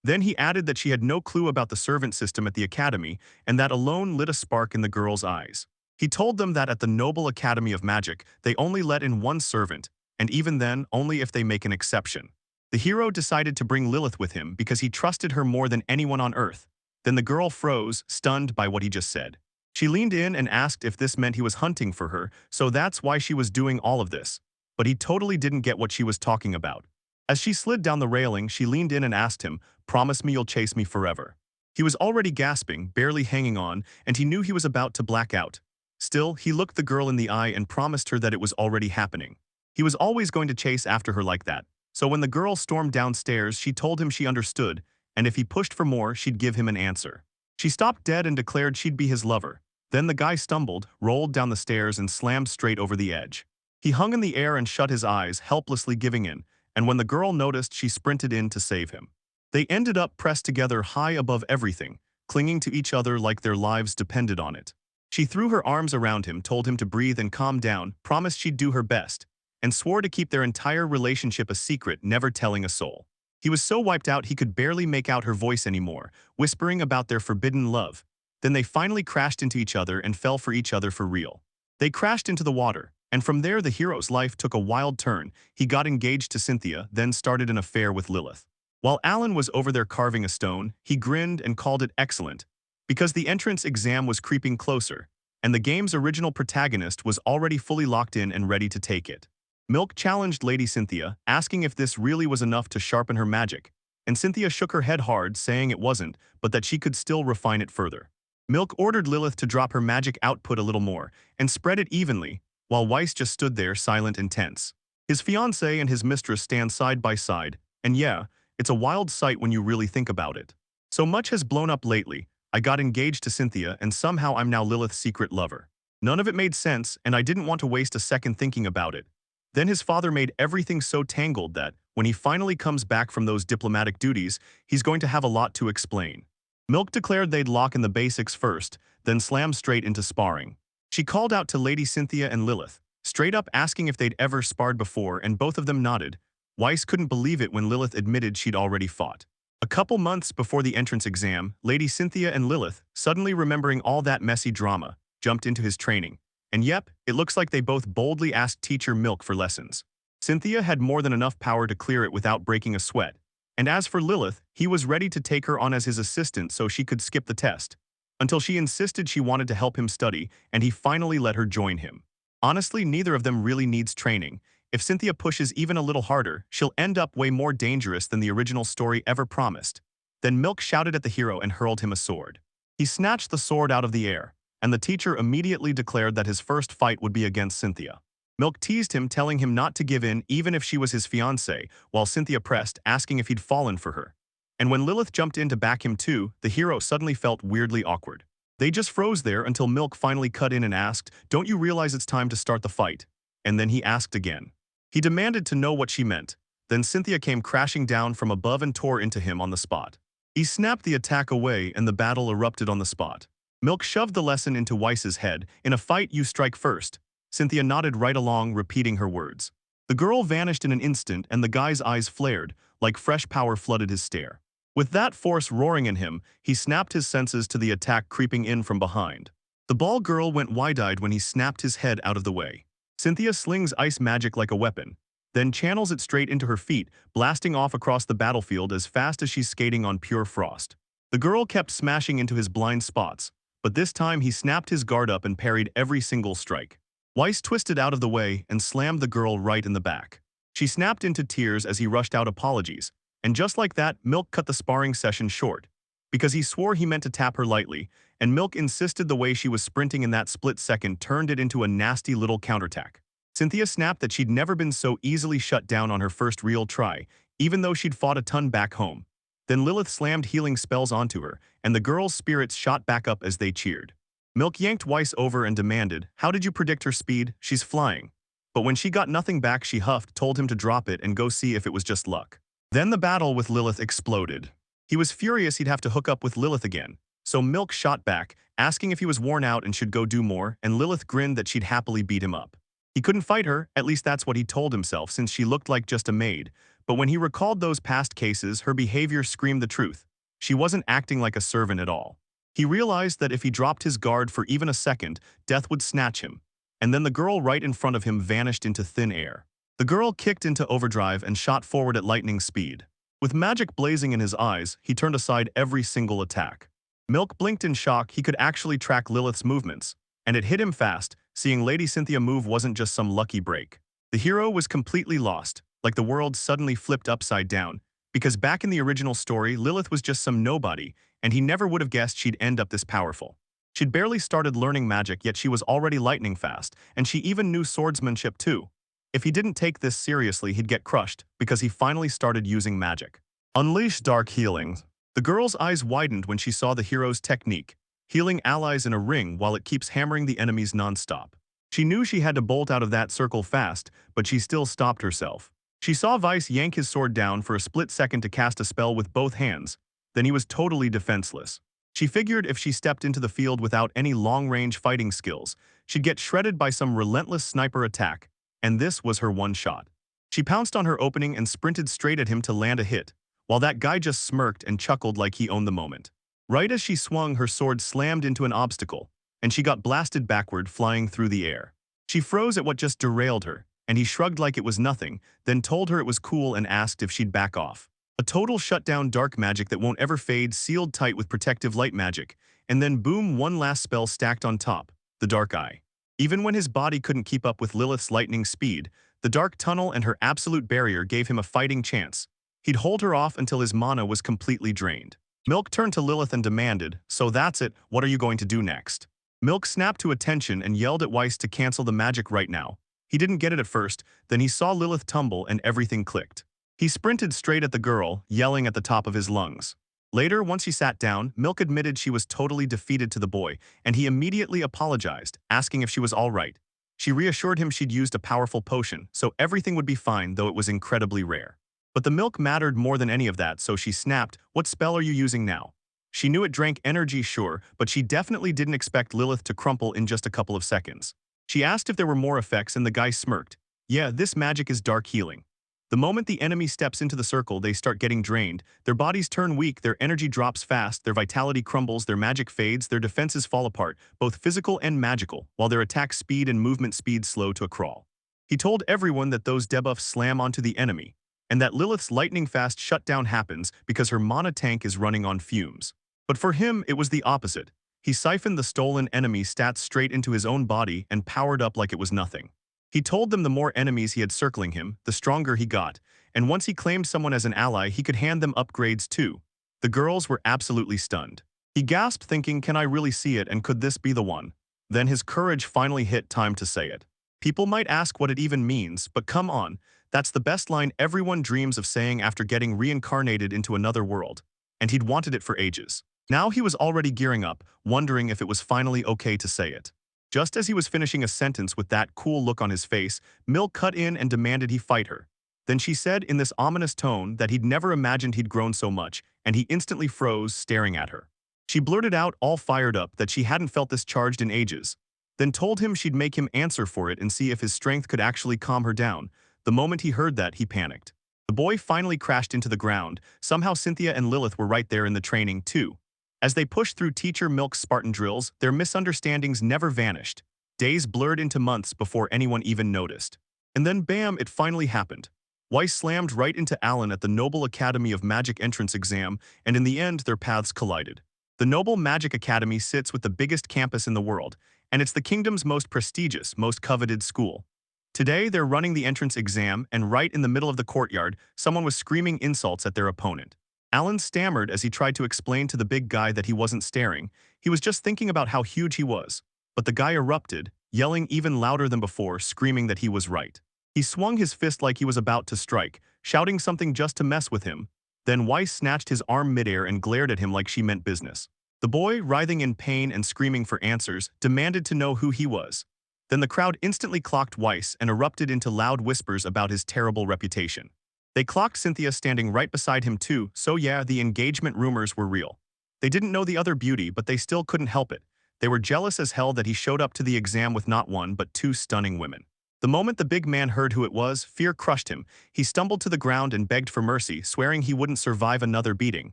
Then he added that she had no clue about the servant system at the academy, and that alone lit a spark in the girls' eyes. He told them that at the Noble Academy of Magic, they only let in one servant, and even then, only if they make an exception. The hero decided to bring Lilith with him because he trusted her more than anyone on Earth. Then the girl froze, stunned by what he just said. She leaned in and asked if this meant he was hunting for her, so that's why she was doing all of this. But he totally didn't get what she was talking about. As she slid down the railing, she leaned in and asked him, "Promise me you'll chase me forever." He was already gasping, barely hanging on, and he knew he was about to black out. Still, he looked the girl in the eye and promised her that it was already happening. He was always going to chase after her like that. So when the girl stormed downstairs, she told him she understood, and if he pushed for more, she'd give him an answer. She stopped dead and declared she'd be his lover. Then the guy stumbled, rolled down the stairs, and slammed straight over the edge. He hung in the air and shut his eyes, helplessly giving in, and when the girl noticed, she sprinted in to save him. They ended up pressed together high above everything, clinging to each other like their lives depended on it. She threw her arms around him, told him to breathe and calm down, promised she'd do her best, and swore to keep their entire relationship a secret, never telling a soul. He was so wiped out he could barely make out her voice anymore, whispering about their forbidden love. Then they finally crashed into each other and fell for each other for real. They crashed into the water, and from there the hero's life took a wild turn. He got engaged to Cynthia, then started an affair with Lilith. While Alan was over there carving a stone, he grinned and called it excellent, because the entrance exam was creeping closer, and the game's original protagonist was already fully locked in and ready to take it. Milk challenged Lady Cynthia, asking if this really was enough to sharpen her magic, and Cynthia shook her head hard, saying it wasn't, but that she could still refine it further. Milk ordered Lilith to drop her magic output a little more, and spread it evenly, while Weiss just stood there silent and tense. His fiancée and his mistress stand side by side, and yeah, it's a wild sight when you really think about it. So much has blown up lately. I got engaged to Cynthia and somehow I'm now Lilith's secret lover. None of it made sense and I didn't want to waste a second thinking about it. Then his father made everything so tangled that, when he finally comes back from those diplomatic duties, he's going to have a lot to explain. Milk declared they'd lock in the basics first, then slam straight into sparring. She called out to Lady Cynthia and Lilith, straight up asking if they'd ever sparred before, and both of them nodded. Weiss couldn't believe it when Lilith admitted she'd already fought. A couple months before the entrance exam, Lady Cynthia and Lilith, suddenly remembering all that messy drama, jumped into his training. And yep, it looks like they both boldly asked teacher Milk for lessons. Cynthia had more than enough power to clear it without breaking a sweat. And as for Lilith, he was ready to take her on as his assistant so she could skip the test. Until she insisted she wanted to help him study, and he finally let her join him. Honestly, neither of them really needs training. If Cynthia pushes even a little harder, she'll end up way more dangerous than the original story ever promised. Then Milk shouted at the hero and hurled him a sword. He snatched the sword out of the air, and the teacher immediately declared that his first fight would be against Cynthia. Milk teased him, telling him not to give in even if she was his fiancée, while Cynthia pressed, asking if he'd fallen for her. And when Lilith jumped in to back him too, the hero suddenly felt weirdly awkward. They just froze there until Milk finally cut in and asked, "Don't you realize it's time to start the fight?" And then he asked again. He demanded to know what she meant. Then Cynthia came crashing down from above and tore into him on the spot. He snapped the attack away and the battle erupted on the spot. Milk shoved the lesson into Weiss's head. "In a fight, you strike first." Cynthia nodded right along, repeating her words. The girl vanished in an instant and the guy's eyes flared, like fresh power flooded his stare. With that force roaring in him, he snapped his senses to the attack creeping in from behind. The ball girl went wide-eyed when he snapped his head out of the way. Cynthia slings ice magic like a weapon, then channels it straight into her feet, blasting off across the battlefield as fast as she's skating on pure frost. The girl kept smashing into his blind spots, but this time he snapped his guard up and parried every single strike. Weiss twisted out of the way and slammed the girl right in the back. She snapped into tears as he rushed out apologies, and just like that, Milk cut the sparring session short. Because he swore he meant to tap her lightly, and Milk insisted the way she was sprinting in that split second turned it into a nasty little counterattack. Cynthia snapped that she'd never been so easily shut down on her first real try, even though she'd fought a ton back home. Then Lilith slammed healing spells onto her, and the girls' spirits shot back up as they cheered. Milk yanked Weiss over and demanded, "How did you predict her speed? She's flying." But when she got nothing back, she huffed, told him to drop it and go see if it was just luck. Then the battle with Lilith exploded. He was furious he'd have to hook up with Lilith again, so Milk shot back, asking if he was worn out and should go do more, and Lilith grinned that she'd happily beat him up. He couldn't fight her, at least that's what he told himself, since she looked like just a maid. But when he recalled those past cases, her behavior screamed the truth. She wasn't acting like a servant at all. He realized that if he dropped his guard for even a second, death would snatch him. And then the girl right in front of him vanished into thin air. The girl kicked into overdrive and shot forward at lightning speed. With magic blazing in his eyes, he turned aside every single attack. Milk blinked in shock. He could actually track Lilith's movements. And it hit him fast. Seeing Lady Cynthia move wasn't just some lucky break. The hero was completely lost, like the world suddenly flipped upside down. Because back in the original story, Lilith was just some nobody, and he never would have guessed she'd end up this powerful. She'd barely started learning magic, yet she was already lightning fast, and she even knew swordsmanship too. If he didn't take this seriously, he'd get crushed, because he finally started using magic. Unleash dark healing. The girl's eyes widened when she saw the hero's technique, healing allies in a ring while it keeps hammering the enemies non-stop. She knew she had to bolt out of that circle fast, but she still stopped herself. She saw Weiss yank his sword down for a split second to cast a spell with both hands. Then he was totally defenseless. She figured if she stepped into the field without any long-range fighting skills, she'd get shredded by some relentless sniper attack, and this was her one shot. She pounced on her opening and sprinted straight at him to land a hit, while that guy just smirked and chuckled like he owned the moment. Right as she swung, her sword slammed into an obstacle, and she got blasted backward, flying through the air. She froze at what just derailed her, and he shrugged like it was nothing, then told her it was cool and asked if she'd back off. A total shutdown dark magic that won't ever fade, sealed tight with protective light magic, and then boom, one last spell stacked on top, the Dark Eye. Even when his body couldn't keep up with Lilith's lightning speed, the Dark Tunnel and her absolute barrier gave him a fighting chance. He'd hold her off until his mana was completely drained. Milk turned to Lilith and demanded, "So that's it, what are you going to do next?" Milk snapped to attention and yelled at Weiss to cancel the magic right now. He didn't get it at first, then he saw Lilith tumble and everything clicked. He sprinted straight at the girl, yelling at the top of his lungs. Later, once she sat down, Milk admitted she was totally defeated to the boy, and he immediately apologized, asking if she was all right. She reassured him she'd used a powerful potion, so everything would be fine, though it was incredibly rare. But the milk mattered more than any of that, so she snapped, "What spell are you using now?" She knew it drank energy, sure, but she definitely didn't expect Lilith to crumple in just a couple of seconds. She asked if there were more effects, and the guy smirked. "Yeah, this magic is dark healing. The moment the enemy steps into the circle, they start getting drained, their bodies turn weak, their energy drops fast, their vitality crumbles, their magic fades, their defenses fall apart, both physical and magical, while their attack speed and movement speed slow to a crawl." He told everyone that those debuffs slam onto the enemy, and that Lilith's lightning-fast shutdown happens because her mana tank is running on fumes. But for him, it was the opposite. He siphoned the stolen enemy stats straight into his own body and powered up like it was nothing. He told them the more enemies he had circling him, the stronger he got, and once he claimed someone as an ally, he could hand them upgrades too. The girls were absolutely stunned. He gasped, thinking, "Can I really see it, and could this be the one?" Then his courage finally hit, time to say it. People might ask what it even means, but come on, that's the best line everyone dreams of saying after getting reincarnated into another world. And he'd wanted it for ages. Now he was already gearing up, wondering if it was finally okay to say it. Just as he was finishing a sentence with that cool look on his face, Milk cut in and demanded he fight her. Then she said in this ominous tone that he'd never imagined he'd grown so much, and he instantly froze, staring at her. She blurted out, all fired up, that she hadn't felt this charged in ages, then told him she'd make him answer for it and see if his strength could actually calm her down. The moment he heard that, he panicked. The boy finally crashed into the ground. Somehow Cynthia and Lilith were right there in the training too. As they pushed through Teacher Milk's Spartan drills, their misunderstandings never vanished. Days blurred into months before anyone even noticed. And then bam, it finally happened. Weiss slammed right into Alan at the Noble Academy of Magic entrance exam, and in the end their paths collided. The Noble Magic Academy sits with the biggest campus in the world, and it's the kingdom's most prestigious, most coveted school. Today they're running the entrance exam, and right in the middle of the courtyard, someone was screaming insults at their opponent. Alan stammered as he tried to explain to the big guy that he wasn't staring, he was just thinking about how huge he was. But the guy erupted, yelling even louder than before, screaming that he was right. He swung his fist like he was about to strike, shouting something just to mess with him. Then Weiss snatched his arm midair and glared at him like she meant business. The boy, writhing in pain and screaming for answers, demanded to know who he was. Then the crowd instantly clocked Weiss and erupted into loud whispers about his terrible reputation. They clocked Cynthia standing right beside him too, so yeah, the engagement rumors were real. They didn't know the other beauty, but they still couldn't help it. They were jealous as hell that he showed up to the exam with not one but two stunning women. The moment the big man heard who it was, fear crushed him. He stumbled to the ground and begged for mercy, swearing he wouldn't survive another beating.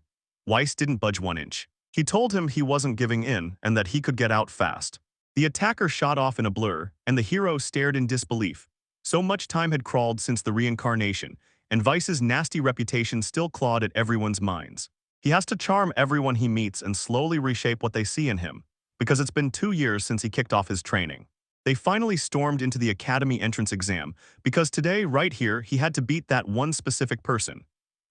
Weiss didn't budge 1 inch. He told him he wasn't giving in and that he could get out fast. The attacker shot off in a blur, and the hero stared in disbelief. So much time had crawled since the reincarnation, and Weiss's nasty reputation still clawed at everyone's minds. He has to charm everyone he meets and slowly reshape what they see in him, because it's been 2 years since he kicked off his training. They finally stormed into the academy entrance exam, because today, right here, he had to beat that one specific person.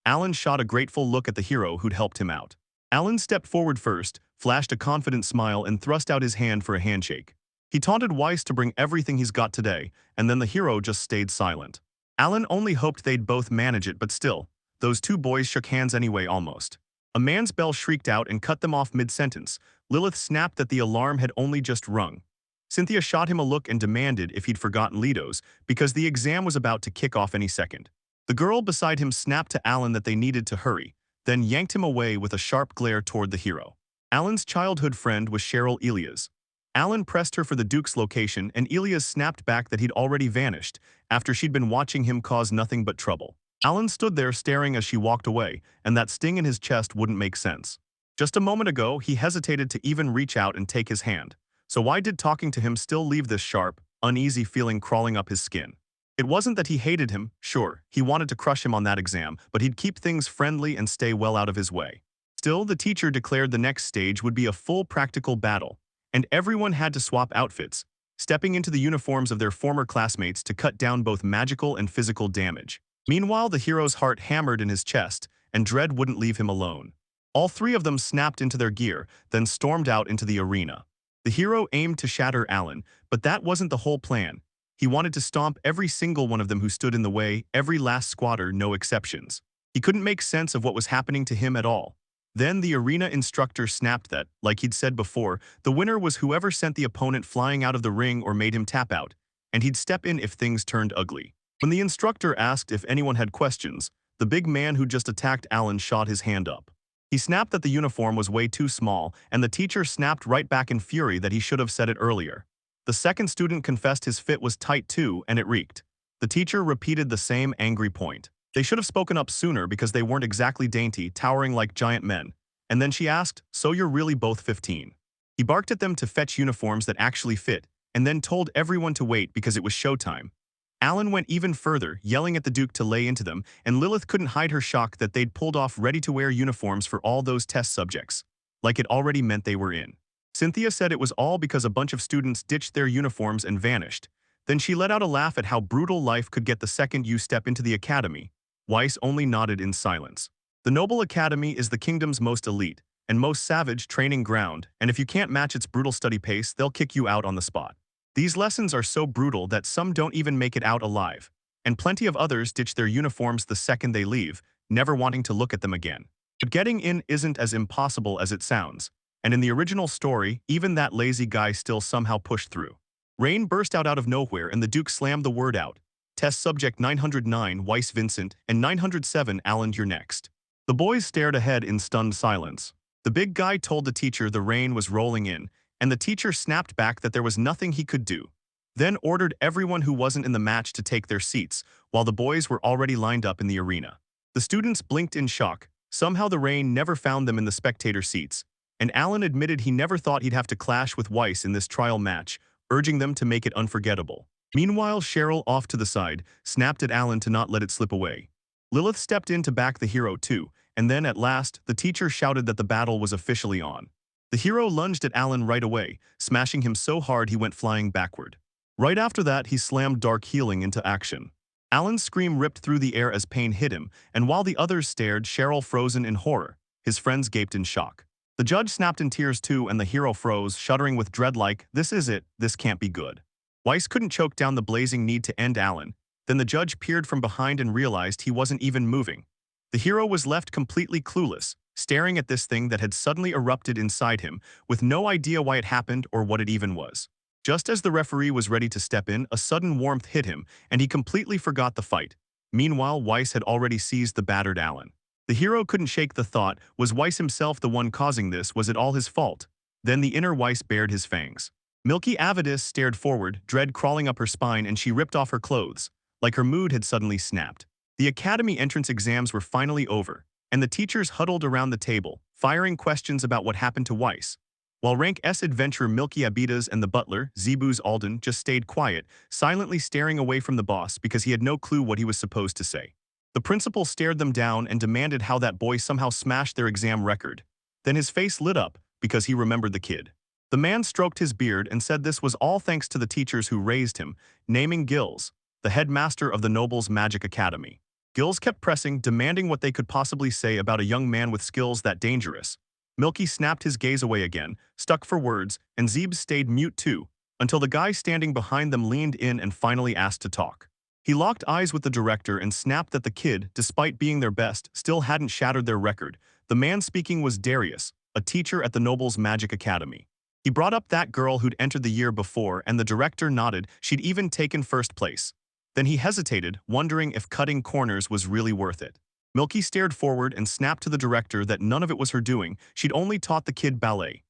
Alan shot a grateful look at the hero who'd helped him out. Alan stepped forward first, flashed a confident smile, and thrust out his hand for a handshake. He taunted Weiss to bring everything he's got today, and then the hero just stayed silent. Alan only hoped they'd both manage it, but still, those two boys shook hands anyway almost. A man's bell shrieked out and cut them off mid-sentence. Lilith snapped that the alarm had only just rung. Cynthia shot him a look and demanded if he'd forgotten Lido's, because the exam was about to kick off any second. The girl beside him snapped to Alan that they needed to hurry, then yanked him away with a sharp glare toward the hero. Alan's childhood friend was Cheryl Elias. Alan pressed her for the Duke's location, and Elias snapped back that he'd already vanished after she'd been watching him cause nothing but trouble. Alan stood there staring as she walked away, and that sting in his chest wouldn't make sense. Just a moment ago, he hesitated to even reach out and take his hand. So why did talking to him still leave this sharp, uneasy feeling crawling up his skin? It wasn't that he hated him, sure, he wanted to crush him on that exam, but he'd keep things friendly and stay well out of his way. Still, the teacher declared the next stage would be a full practical battle, and everyone had to swap outfits, stepping into the uniforms of their former classmates to cut down both magical and physical damage. Meanwhile, the hero's heart hammered in his chest, and dread wouldn't leave him alone. All three of them snapped into their gear, then stormed out into the arena. The hero aimed to shatter Alan, but that wasn't the whole plan. He wanted to stomp every single one of them who stood in the way, every last squatter, no exceptions. He couldn't make sense of what was happening to him at all. Then the arena instructor snapped that, like he'd said before, the winner was whoever sent the opponent flying out of the ring or made him tap out, and he'd step in if things turned ugly. When the instructor asked if anyone had questions, the big man who just attacked Alan shot his hand up. He snapped that the uniform was way too small, and the teacher snapped right back in fury that he should have said it earlier. The second student confessed his fit was tight too, and it reeked. The teacher repeated the same angry point. They should have spoken up sooner because they weren't exactly dainty, towering like giant men. And then she asked, "So you're really both 15?" He barked at them to fetch uniforms that actually fit, and then told everyone to wait because it was showtime. Alan went even further, yelling at the Duke to lay into them, and Lilith couldn't hide her shock that they'd pulled off ready-to-wear uniforms for all those test subjects, like it already meant they were in. Cynthia said it was all because a bunch of students ditched their uniforms and vanished. Then she let out a laugh at how brutal life could get the second you step into the academy. Weiss only nodded in silence. The Noble Academy is the kingdom's most elite and most savage training ground, and if you can't match its brutal study pace, they'll kick you out on the spot. These lessons are so brutal that some don't even make it out alive, and plenty of others ditch their uniforms the second they leave, never wanting to look at them again. But getting in isn't as impossible as it sounds, and in the original story, even that lazy guy still somehow pushed through. Rain burst out of nowhere and the Duke slammed the word out. Test subject 909, Weiss Vincent, and 907, Alan, you're next. The boys stared ahead in stunned silence. The big guy told the teacher the rain was rolling in, and the teacher snapped back that there was nothing he could do. Then ordered everyone who wasn't in the match to take their seats, while the boys were already lined up in the arena. The students blinked in shock. Somehow the rain never found them in the spectator seats, and Alan admitted he never thought he'd have to clash with Weiss in this trial match, urging them to make it unforgettable. Meanwhile, Cheryl, off to the side, snapped at Alan to not let it slip away. Lilith stepped in to back the hero too, and then, at last, the teacher shouted that the battle was officially on. The hero lunged at Alan right away, smashing him so hard he went flying backward. Right after that, he slammed Dark Healing into action. Alan's scream ripped through the air as pain hit him, and while the others stared, Cheryl frozen in horror. His friends gaped in shock. The judge snapped in tears too, and the hero froze, shuddering with dread like, "This is it, this can't be good." Weiss couldn't choke down the blazing need to end Alan. Then the judge peered from behind and realized he wasn't even moving. The hero was left completely clueless, staring at this thing that had suddenly erupted inside him, with no idea why it happened or what it even was. Just as the referee was ready to step in, a sudden warmth hit him, and he completely forgot the fight. Meanwhile, Weiss had already seized the battered Alan. The hero couldn't shake the thought, was Weiss himself the one causing this? Was it all his fault? Then the inner Weiss bared his fangs. Milky Avidus stared forward, dread crawling up her spine, and she ripped off her clothes, like her mood had suddenly snapped. The academy entrance exams were finally over, and the teachers huddled around the table, firing questions about what happened to Weiss. While Rank S adventurer Milky Abidas and the butler, Zebus Alden, just stayed quiet, silently staring away from the boss because he had no clue what he was supposed to say. The principal stared them down and demanded how that boy somehow smashed their exam record. Then his face lit up because he remembered the kid. The man stroked his beard and said this was all thanks to the teachers who raised him, naming Gills, the headmaster of the Noble's Magic Academy. Gills kept pressing, demanding what they could possibly say about a young man with skills that dangerous. Milky snapped his gaze away again, stuck for words, and Zebes stayed mute too, until the guy standing behind them leaned in and finally asked to talk. He locked eyes with the director and snapped that the kid, despite being their best, still hadn't shattered their record. The man speaking was Darius, a teacher at the Noble's Magic Academy. He brought up that girl who'd entered the year before, and the director nodded. She'd even taken first place. Then he hesitated, wondering if cutting corners was really worth it. Milky stared forward and snapped to the director that none of it was her doing. She'd only taught the kid ballet.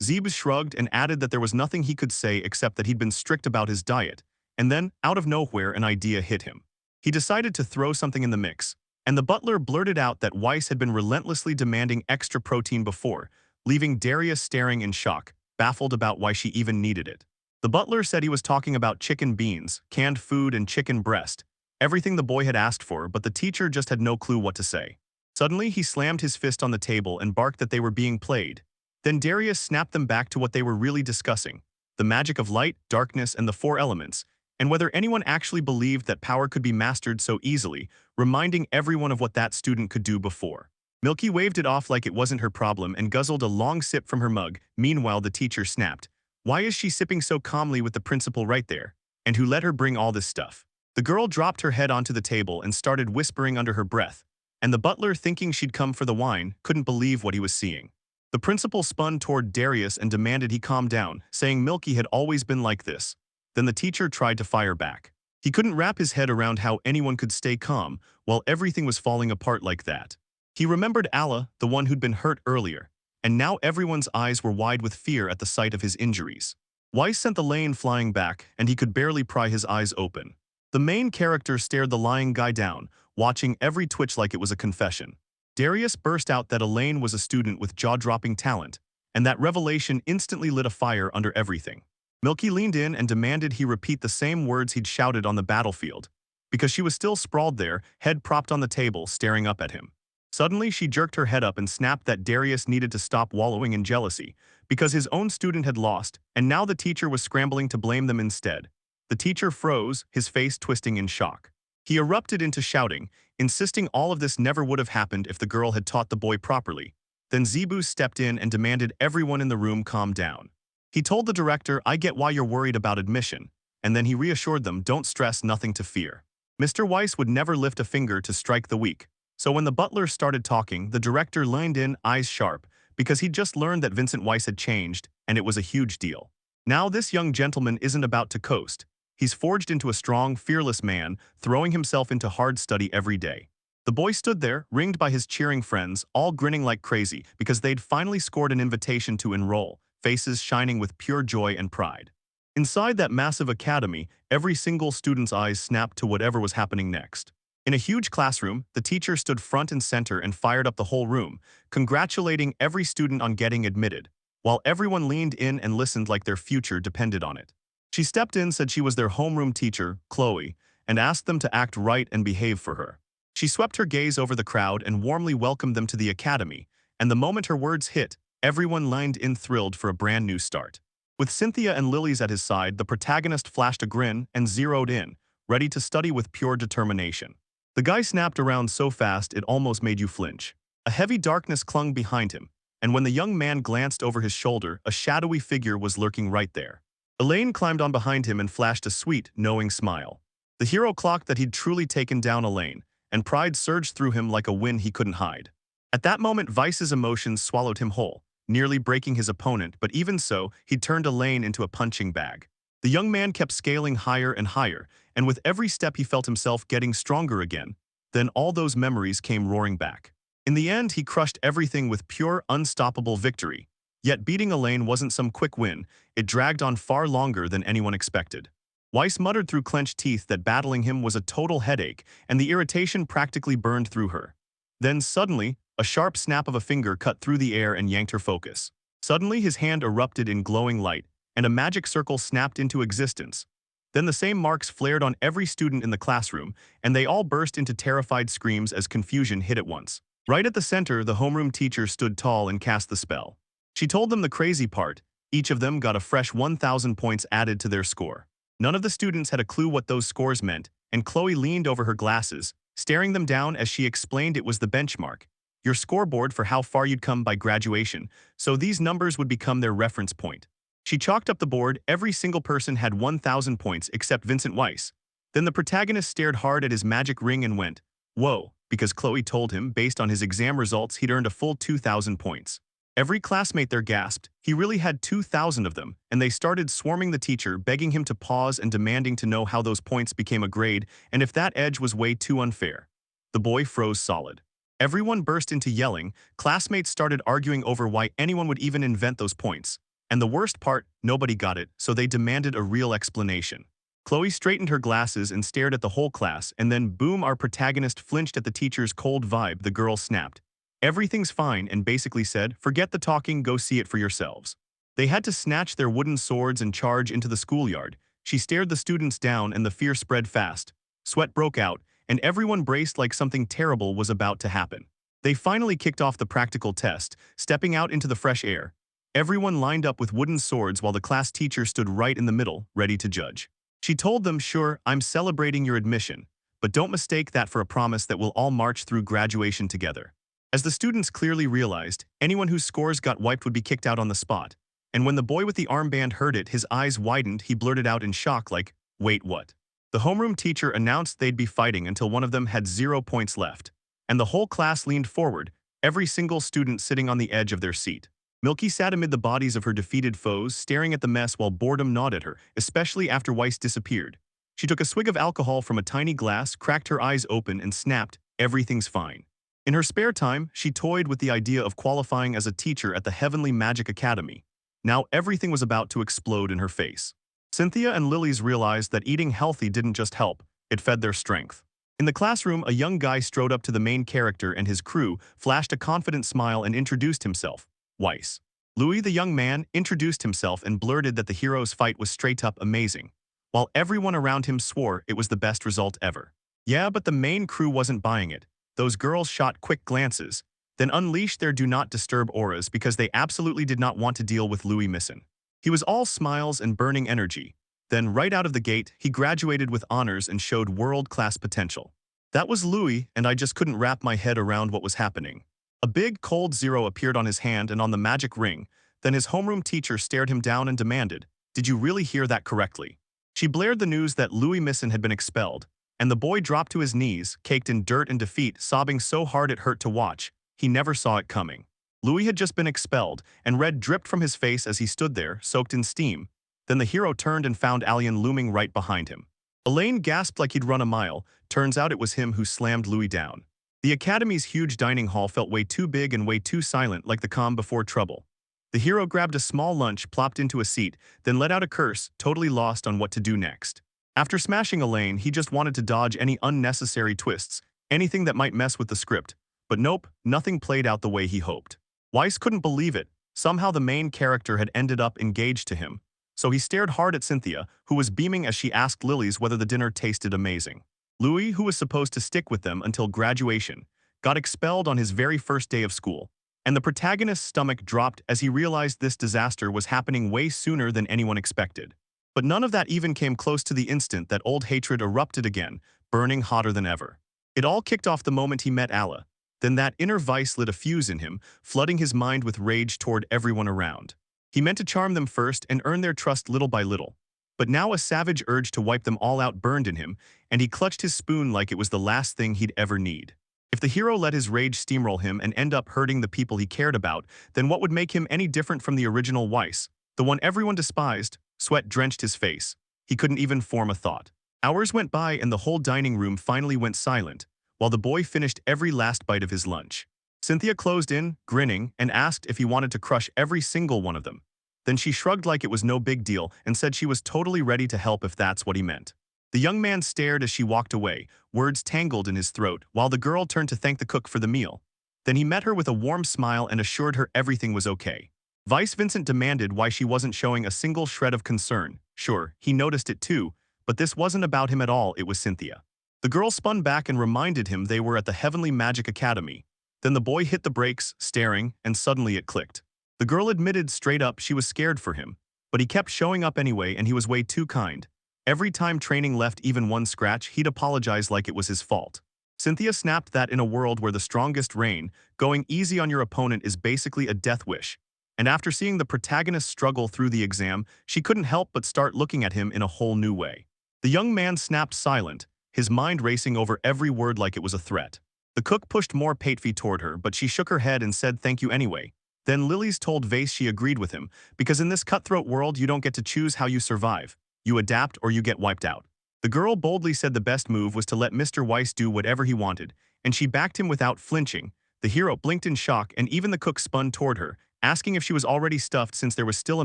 Zebes shrugged and added that there was nothing he could say except that he'd been strict about his diet. And then, out of nowhere, an idea hit him. He decided to throw something in the mix, and the butler blurted out that Weiss had been relentlessly demanding extra protein before, leaving Darius staring in shock, baffled about why she even needed it. The butler said he was talking about chicken beans, canned food, and chicken breast, everything the boy had asked for, but the teacher just had no clue what to say. Suddenly, he slammed his fist on the table and barked that they were being played. Then Darius snapped them back to what they were really discussing, the magic of light, darkness, and the four elements, and whether anyone actually believed that power could be mastered so easily, reminding everyone of what that student could do before. Milky waved it off like it wasn't her problem and guzzled a long sip from her mug. Meanwhile, the teacher snapped, "Why is she sipping so calmly with the principal right there?" And who let her bring all this stuff? The girl dropped her head onto the table and started whispering under her breath, and the butler, thinking she'd come for the wine, couldn't believe what he was seeing. The principal spun toward Darius and demanded he calm down, saying Milky had always been like this. Then the teacher tried to fire back. He couldn't wrap his head around how anyone could stay calm while everything was falling apart like that. He remembered Allah, the one who'd been hurt earlier, and now everyone's eyes were wide with fear at the sight of his injuries. Weiss sent the lane flying back, and he could barely pry his eyes open. The main character stared the lying guy down, watching every twitch like it was a confession. Darius burst out that Elaine was a student with jaw-dropping talent, and that revelation instantly lit a fire under everything. Milky leaned in and demanded he repeat the same words he'd shouted on the battlefield, because she was still sprawled there, head propped on the table, staring up at him. Suddenly, she jerked her head up and snapped that Darius needed to stop wallowing in jealousy, because his own student had lost, and now the teacher was scrambling to blame them instead. The teacher froze, his face twisting in shock. He erupted into shouting, insisting all of this never would have happened if the girl had taught the boy properly. Then Zebu stepped in and demanded everyone in the room calm down. He told the director, "I get why you're worried about admission," and then he reassured them, "Don't stress, nothing to fear." Mr. Weiss would never lift a finger to strike the weak. So when the butler started talking, the director leaned in, eyes sharp, because he'd just learned that Vincent Weiss had changed, and it was a huge deal. Now this young gentleman isn't about to coast. He's forged into a strong, fearless man, throwing himself into hard study every day. The boy stood there, ringed by his cheering friends, all grinning like crazy because they'd finally scored an invitation to enroll, faces shining with pure joy and pride. Inside that massive academy, every single student's eyes snapped to whatever was happening next. In a huge classroom, the teacher stood front and center and fired up the whole room, congratulating every student on getting admitted, while everyone leaned in and listened like their future depended on it. She stepped in, said she was their homeroom teacher, Chloe, and asked them to act right and behave for her. She swept her gaze over the crowd and warmly welcomed them to the academy, and the moment her words hit, everyone lined in thrilled for a brand new start. With Cynthia and Lily's at his side, the protagonist flashed a grin and zeroed in, ready to study with pure determination. The guy snapped around so fast it almost made you flinch. A heavy darkness clung behind him, and when the young man glanced over his shoulder, a shadowy figure was lurking right there. Elaine climbed on behind him and flashed a sweet, knowing smile. The hero clocked that he'd truly taken down Elaine, and pride surged through him like a wind he couldn't hide. At that moment, Vice's emotions swallowed him whole, nearly breaking his opponent, but even so, he'd turned Elaine into a punching bag. The young man kept scaling higher and higher, and with every step he felt himself getting stronger again. Then all those memories came roaring back. In the end, he crushed everything with pure, unstoppable victory. Yet beating Elaine wasn't some quick win, it dragged on far longer than anyone expected. Weiss muttered through clenched teeth that battling him was a total headache, and the irritation practically burned through her. Then suddenly, a sharp snap of a finger cut through the air and yanked her focus. Suddenly his hand erupted in glowing light, and a magic circle snapped into existence. Then the same marks flared on every student in the classroom, and they all burst into terrified screams as confusion hit at once. Right at the center, the homeroom teacher stood tall and cast the spell. She told them the crazy part: each of them got a fresh 1,000 points added to their score. None of the students had a clue what those scores meant, and Chloe leaned over her glasses, staring them down as she explained it was the benchmark, your scoreboard for how far you'd come by graduation, so these numbers would become their reference point. She chalked up the board, every single person had 1,000 points except Vincent Weiss. Then the protagonist stared hard at his magic ring and went, "Whoa," because Chloe told him based on his exam results he'd earned a full 2,000 points. Every classmate there gasped, he really had 2,000 of them, and they started swarming the teacher, begging him to pause and demanding to know how those points became a grade and if that edge was way too unfair. The boy froze solid. Everyone burst into yelling, classmates started arguing over why anyone would even invent those points. And the worst part, nobody got it, so they demanded a real explanation. Chloe straightened her glasses and stared at the whole class, and then boom, our protagonist flinched at the teacher's cold vibe. The girl snapped, "Everything's fine," and basically said, "Forget the talking, go see it for yourselves." They had to snatch their wooden swords and charge into the schoolyard. She stared the students down and the fear spread fast. Sweat broke out, and everyone braced like something terrible was about to happen. They finally kicked off the practical test, stepping out into the fresh air. Everyone lined up with wooden swords while the class teacher stood right in the middle, ready to judge. She told them, "Sure, I'm celebrating your admission, but don't mistake that for a promise that we'll all march through graduation together." As the students clearly realized, anyone whose scores got wiped would be kicked out on the spot. And when the boy with the armband heard it, his eyes widened, he blurted out in shock like, Wait, what? The homeroom teacher announced they'd be fighting until one of them had 0 points left. And the whole class leaned forward, every single student sitting on the edge of their seat. Milky sat amid the bodies of her defeated foes, staring at the mess while boredom gnawed at her, especially after Weiss disappeared. She took a swig of alcohol from a tiny glass, cracked her eyes open, and snapped, "Everything's fine." In her spare time, she toyed with the idea of qualifying as a teacher at the Heavenly Magic Academy. Now everything was about to explode in her face. Cynthia and Lily's realized that eating healthy didn't just help, it fed their strength. In the classroom, a young guy strode up to the main character and his crew, flashed a confident smile and introduced himself. Weiss. Louis, the young man, introduced himself and blurted that the hero's fight was straight up amazing, while everyone around him swore it was the best result ever. Yeah, but the main crew wasn't buying it. Those girls shot quick glances, then unleashed their do not disturb auras because they absolutely did not want to deal with Louis Misson. He was all smiles and burning energy. Then right out of the gate, he graduated with honors and showed world-class potential. That was Louis, and I just couldn't wrap my head around what was happening. A big, cold 0 appeared on his hand and on the magic ring. Then his homeroom teacher stared him down and demanded, "Did you really hear that correctly?" She blared the news that Louis Misson had been expelled, and the boy dropped to his knees, caked in dirt and defeat, sobbing so hard it hurt to watch. He never saw it coming. Louis had just been expelled, and red dripped from his face as he stood there, soaked in steam. Then the hero turned and found Alien looming right behind him. Elaine gasped like he'd run a mile. Turns out it was him who slammed Louis down. The Academy's huge dining hall felt way too big and way too silent, like the calm before trouble. The hero grabbed a small lunch, plopped into a seat, then let out a curse, totally lost on what to do next. After smashing Elaine, he just wanted to dodge any unnecessary twists, anything that might mess with the script. But nope, nothing played out the way he hoped. Weiss couldn't believe it. Somehow the main character had ended up engaged to him. So he stared hard at Cynthia, who was beaming as she asked Lily's whether the dinner tasted amazing. Louis, who was supposed to stick with them until graduation, got expelled on his very first day of school. And the protagonist's stomach dropped as he realized this disaster was happening way sooner than anyone expected. But none of that even came close to the instant that old hatred erupted again, burning hotter than ever. It all kicked off the moment he met Alla. Then that inner vice lit a fuse in him, flooding his mind with rage toward everyone around. He meant to charm them first and earn their trust little by little. But now a savage urge to wipe them all out burned in him, and he clutched his spoon like it was the last thing he'd ever need. If the hero let his rage steamroll him and end up hurting the people he cared about, then what would make him any different from the original Weiss, the one everyone despised? Sweat drenched his face. He couldn't even form a thought. Hours went by and the whole dining room finally went silent, while the boy finished every last bite of his lunch. Cynthia closed in, grinning, and asked if he wanted to crush every single one of them. Then she shrugged like it was no big deal and said she was totally ready to help if that's what he meant. The young man stared as she walked away, words tangled in his throat, while the girl turned to thank the cook for the meal. Then he met her with a warm smile and assured her everything was okay. Vice Vincent demanded why she wasn't showing a single shred of concern. Sure, he noticed it too, but this wasn't about him at all, it was Cynthia. The girl spun back and reminded him they were at the Heavenly Magic Academy. Then the boy hit the brakes, staring, and suddenly it clicked. The girl admitted straight up she was scared for him, but he kept showing up anyway and he was way too kind. Every time training left even one scratch, he'd apologize like it was his fault. Cynthia snapped that in a world where the strongest reign, going easy on your opponent is basically a death wish. And after seeing the protagonist struggle through the exam, she couldn't help but start looking at him in a whole new way. The young man snapped silent, his mind racing over every word like it was a threat. The cook pushed more patefy toward her, but she shook her head and said thank you anyway. Then Lily's told Vase she agreed with him, because in this cutthroat world you don't get to choose how you survive. You adapt or you get wiped out. The girl boldly said the best move was to let Mr. Weiss do whatever he wanted, and she backed him without flinching. The hero blinked in shock and even the cook spun toward her, asking if she was already stuffed since there was still a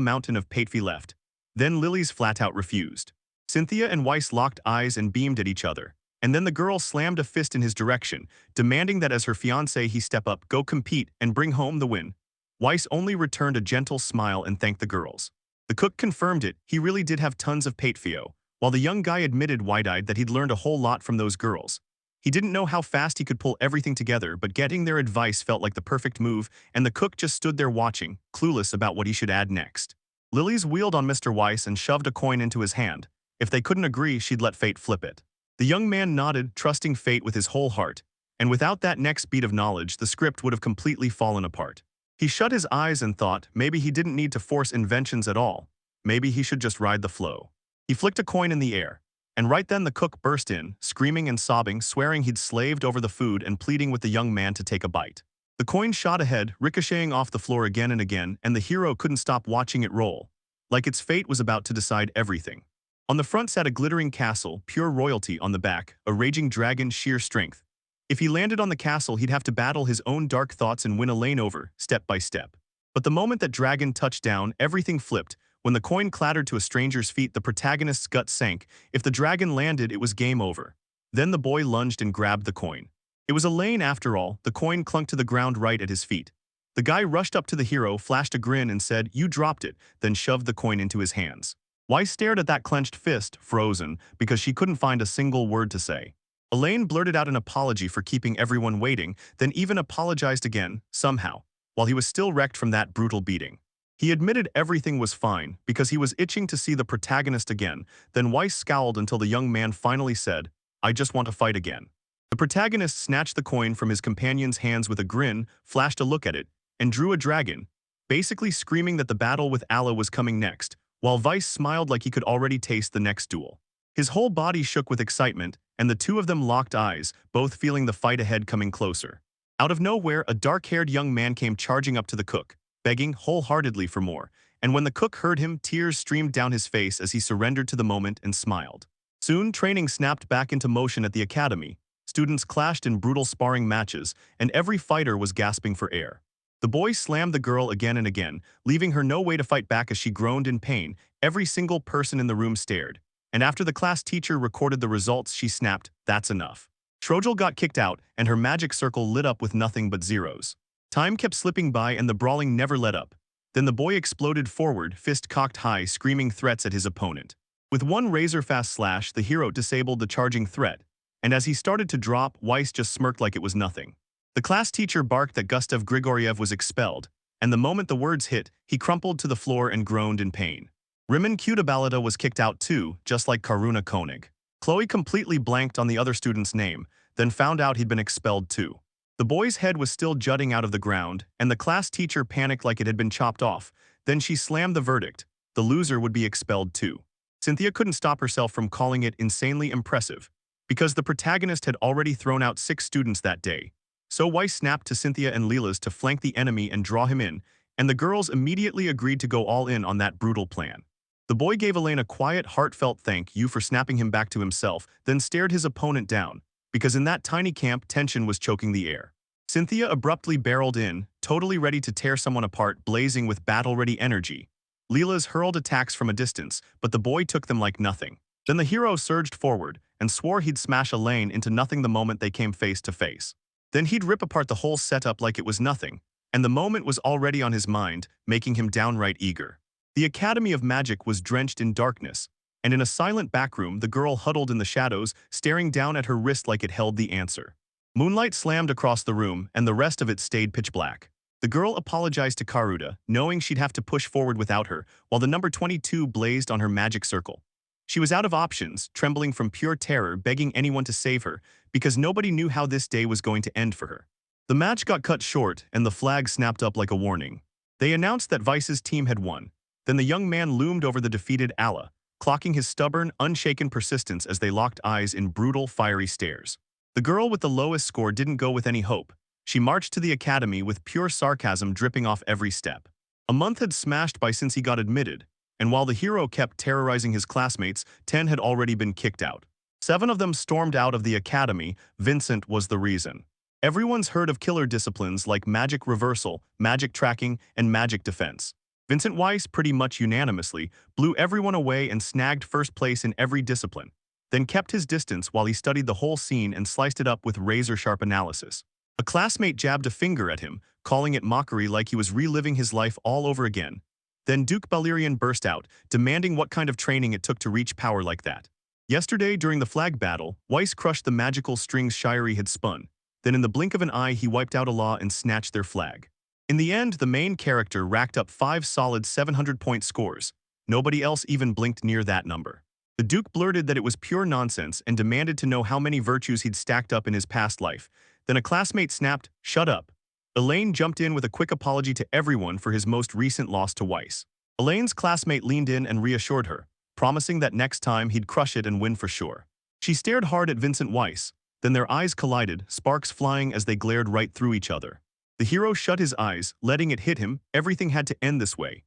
mountain of patefy left. Then Lily's flat out refused. Cynthia and Weiss locked eyes and beamed at each other. And then the girl slammed a fist in his direction, demanding that as her fiancé he step up, go compete, and bring home the win. Weiss only returned a gentle smile and thanked the girls. The cook confirmed it, he really did have tons of patefio, while the young guy admitted wide-eyed that he'd learned a whole lot from those girls. He didn't know how fast he could pull everything together, but getting their advice felt like the perfect move, and the cook just stood there watching, clueless about what he should add next. Lily's wheeled on Mr. Weiss and shoved a coin into his hand. If they couldn't agree, she'd let fate flip it. The young man nodded, trusting fate with his whole heart, and without that next beat of knowledge, the script would have completely fallen apart. He shut his eyes and thought maybe he didn't need to force inventions at all. Maybe he should just ride the flow. He flicked a coin in the air. And right then the cook burst in, screaming and sobbing, swearing he'd slaved over the food and pleading with the young man to take a bite. The coin shot ahead, ricocheting off the floor again and again, and the hero couldn't stop watching it roll, like its fate was about to decide everything. On the front sat a glittering castle, pure royalty; on the back, a raging dragon, sheer strength. If he landed on the castle, he'd have to battle his own dark thoughts and win a lane over, step by step. But the moment that dragon touched down, everything flipped. When the coin clattered to a stranger's feet, the protagonist's gut sank. If the dragon landed, it was game over. Then the boy lunged and grabbed the coin. It was a lane after all. The coin clunked to the ground right at his feet. The guy rushed up to the hero, flashed a grin and said, "You dropped it," then shoved the coin into his hands. Weiss stared at that clenched fist, frozen, because she couldn't find a single word to say. Elaine blurted out an apology for keeping everyone waiting, then even apologized again, somehow, while he was still wrecked from that brutal beating. He admitted everything was fine, because he was itching to see the protagonist again. Then Weiss scowled until the young man finally said, "I just want to fight again." The protagonist snatched the coin from his companion's hands with a grin, flashed a look at it, and drew a dragon, basically screaming that the battle with Allah was coming next, while Weiss smiled like he could already taste the next duel. His whole body shook with excitement, and the two of them locked eyes, both feeling the fight ahead coming closer. Out of nowhere, a dark-haired young man came charging up to the cook, begging wholeheartedly for more, and when the cook heard him, tears streamed down his face as he surrendered to the moment and smiled. Soon, training snapped back into motion at the academy. Students clashed in brutal sparring matches, and every fighter was gasping for air. The boy slammed the girl again and again, leaving her no way to fight back as she groaned in pain. Every single person in the room stared, and after the class teacher recorded the results, she snapped, "That's enough." Trojal got kicked out, and her magic circle lit up with nothing but zeros. Time kept slipping by and the brawling never let up. Then the boy exploded forward, fist cocked high, screaming threats at his opponent. With one razor-fast slash, the hero disabled the charging threat, and as he started to drop, Weiss just smirked like it was nothing. The class teacher barked that Gustav Grigoriev was expelled, and the moment the words hit, he crumpled to the floor and groaned in pain. Riman Kutabalata was kicked out too, just like Karuna Koenig. Chloe completely blanked on the other student's name, then found out he'd been expelled too. The boy's head was still jutting out of the ground, and the class teacher panicked like it had been chopped off. Then she slammed the verdict: the loser would be expelled too. Cynthia couldn't stop herself from calling it insanely impressive, because the protagonist had already thrown out 6 students that day. So Weiss snapped to Cynthia and Leela's to flank the enemy and draw him in, and the girls immediately agreed to go all in on that brutal plan. The boy gave Elaine a quiet, heartfelt thank you for snapping him back to himself, then stared his opponent down, because in that tiny camp, tension was choking the air. Cynthia abruptly barreled in, totally ready to tear someone apart, blazing with battle-ready energy. Leela's hurled attacks from a distance, but the boy took them like nothing. Then the hero surged forward and swore he'd smash Elaine into nothing the moment they came face to face. Then he'd rip apart the whole setup like it was nothing, and the moment was already on his mind, making him downright eager. The Academy of Magic was drenched in darkness, and in a silent backroom, the girl huddled in the shadows, staring down at her wrist like it held the answer. Moonlight slammed across the room, and the rest of it stayed pitch black. The girl apologized to Karuta, knowing she'd have to push forward without her, while the number 22 blazed on her magic circle. She was out of options, trembling from pure terror, begging anyone to save her, because nobody knew how this day was going to end for her. The match got cut short, and the flag snapped up like a warning. They announced that Vice's team had won. Then the young man loomed over the defeated Allah, clocking his stubborn, unshaken persistence as they locked eyes in brutal, fiery stares. The girl with the lowest score didn't go with any hope. She marched to the academy with pure sarcasm dripping off every step. A month had smashed by since he got admitted, and while the hero kept terrorizing his classmates, 10 had already been kicked out. 7 of them stormed out of the academy. Vincent was the reason. Everyone's heard of killer disciplines like magic reversal, magic tracking, and magic defense. Vincent Weiss pretty much unanimously blew everyone away and snagged first place in every discipline, then kept his distance while he studied the whole scene and sliced it up with razor-sharp analysis. A classmate jabbed a finger at him, calling it mockery like he was reliving his life all over again. Then Duke Balerian burst out, demanding what kind of training it took to reach power like that. Yesterday, during the flag battle, Weiss crushed the magical strings Shirey had spun. Then in the blink of an eye, he wiped out Allah and snatched their flag. In the end, the main character racked up 5 solid 700-point scores. Nobody else even blinked near that number. The Duke blurted that it was pure nonsense and demanded to know how many virtues he'd stacked up in his past life. Then a classmate snapped, "Shut up." Elaine jumped in with a quick apology to everyone for his most recent loss to Weiss. Elaine's classmate leaned in and reassured her, promising that next time he'd crush it and win for sure. She stared hard at Vincent Weiss, then their eyes collided, sparks flying as they glared right through each other. The hero shut his eyes, letting it hit him. Everything had to end this way.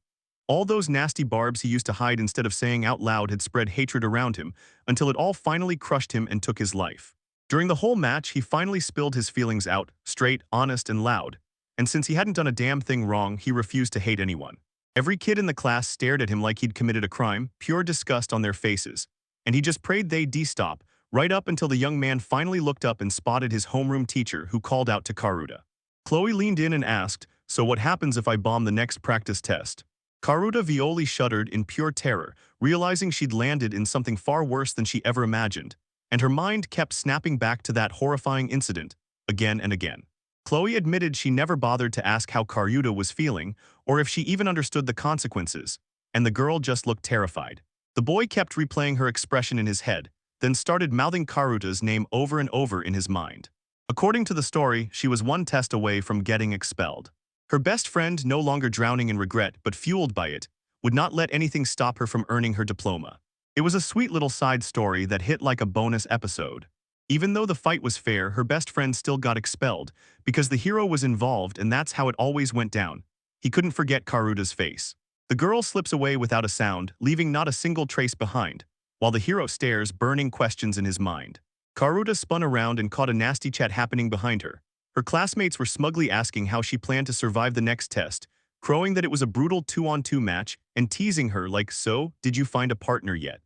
All those nasty barbs he used to hide instead of saying out loud had spread hatred around him, until it all finally crushed him and took his life. During the whole match, he finally spilled his feelings out, straight, honest, and loud. And since he hadn't done a damn thing wrong, he refused to hate anyone. Every kid in the class stared at him like he'd committed a crime, pure disgust on their faces. And he just prayed they'd stop, right up until the young man finally looked up and spotted his homeroom teacher, who called out to Karuta. Chloe leaned in and asked, "So what happens if I bomb the next practice test?" Karuta Violi shuddered in pure terror, realizing she'd landed in something far worse than she ever imagined, and her mind kept snapping back to that horrifying incident, again and again. Chloe admitted she never bothered to ask how Karuta was feeling, or if she even understood the consequences, and the girl just looked terrified. The boy kept replaying her expression in his head, then started mouthing Karuta's name over and over in his mind. According to the story, she was one test away from getting expelled. Her best friend, no longer drowning in regret but fueled by it, would not let anything stop her from earning her diploma. It was a sweet little side story that hit like a bonus episode. Even though the fight was fair, her best friend still got expelled, because the hero was involved and that's how it always went down. He couldn't forget Karuta's face. The girl slips away without a sound, leaving not a single trace behind, while the hero stares, burning questions in his mind. Karuta spun around and caught a nasty chat happening behind her. Her classmates were smugly asking how she planned to survive the next test, crowing that it was a brutal 2-on-2 match, and teasing her like, "So, did you find a partner yet?"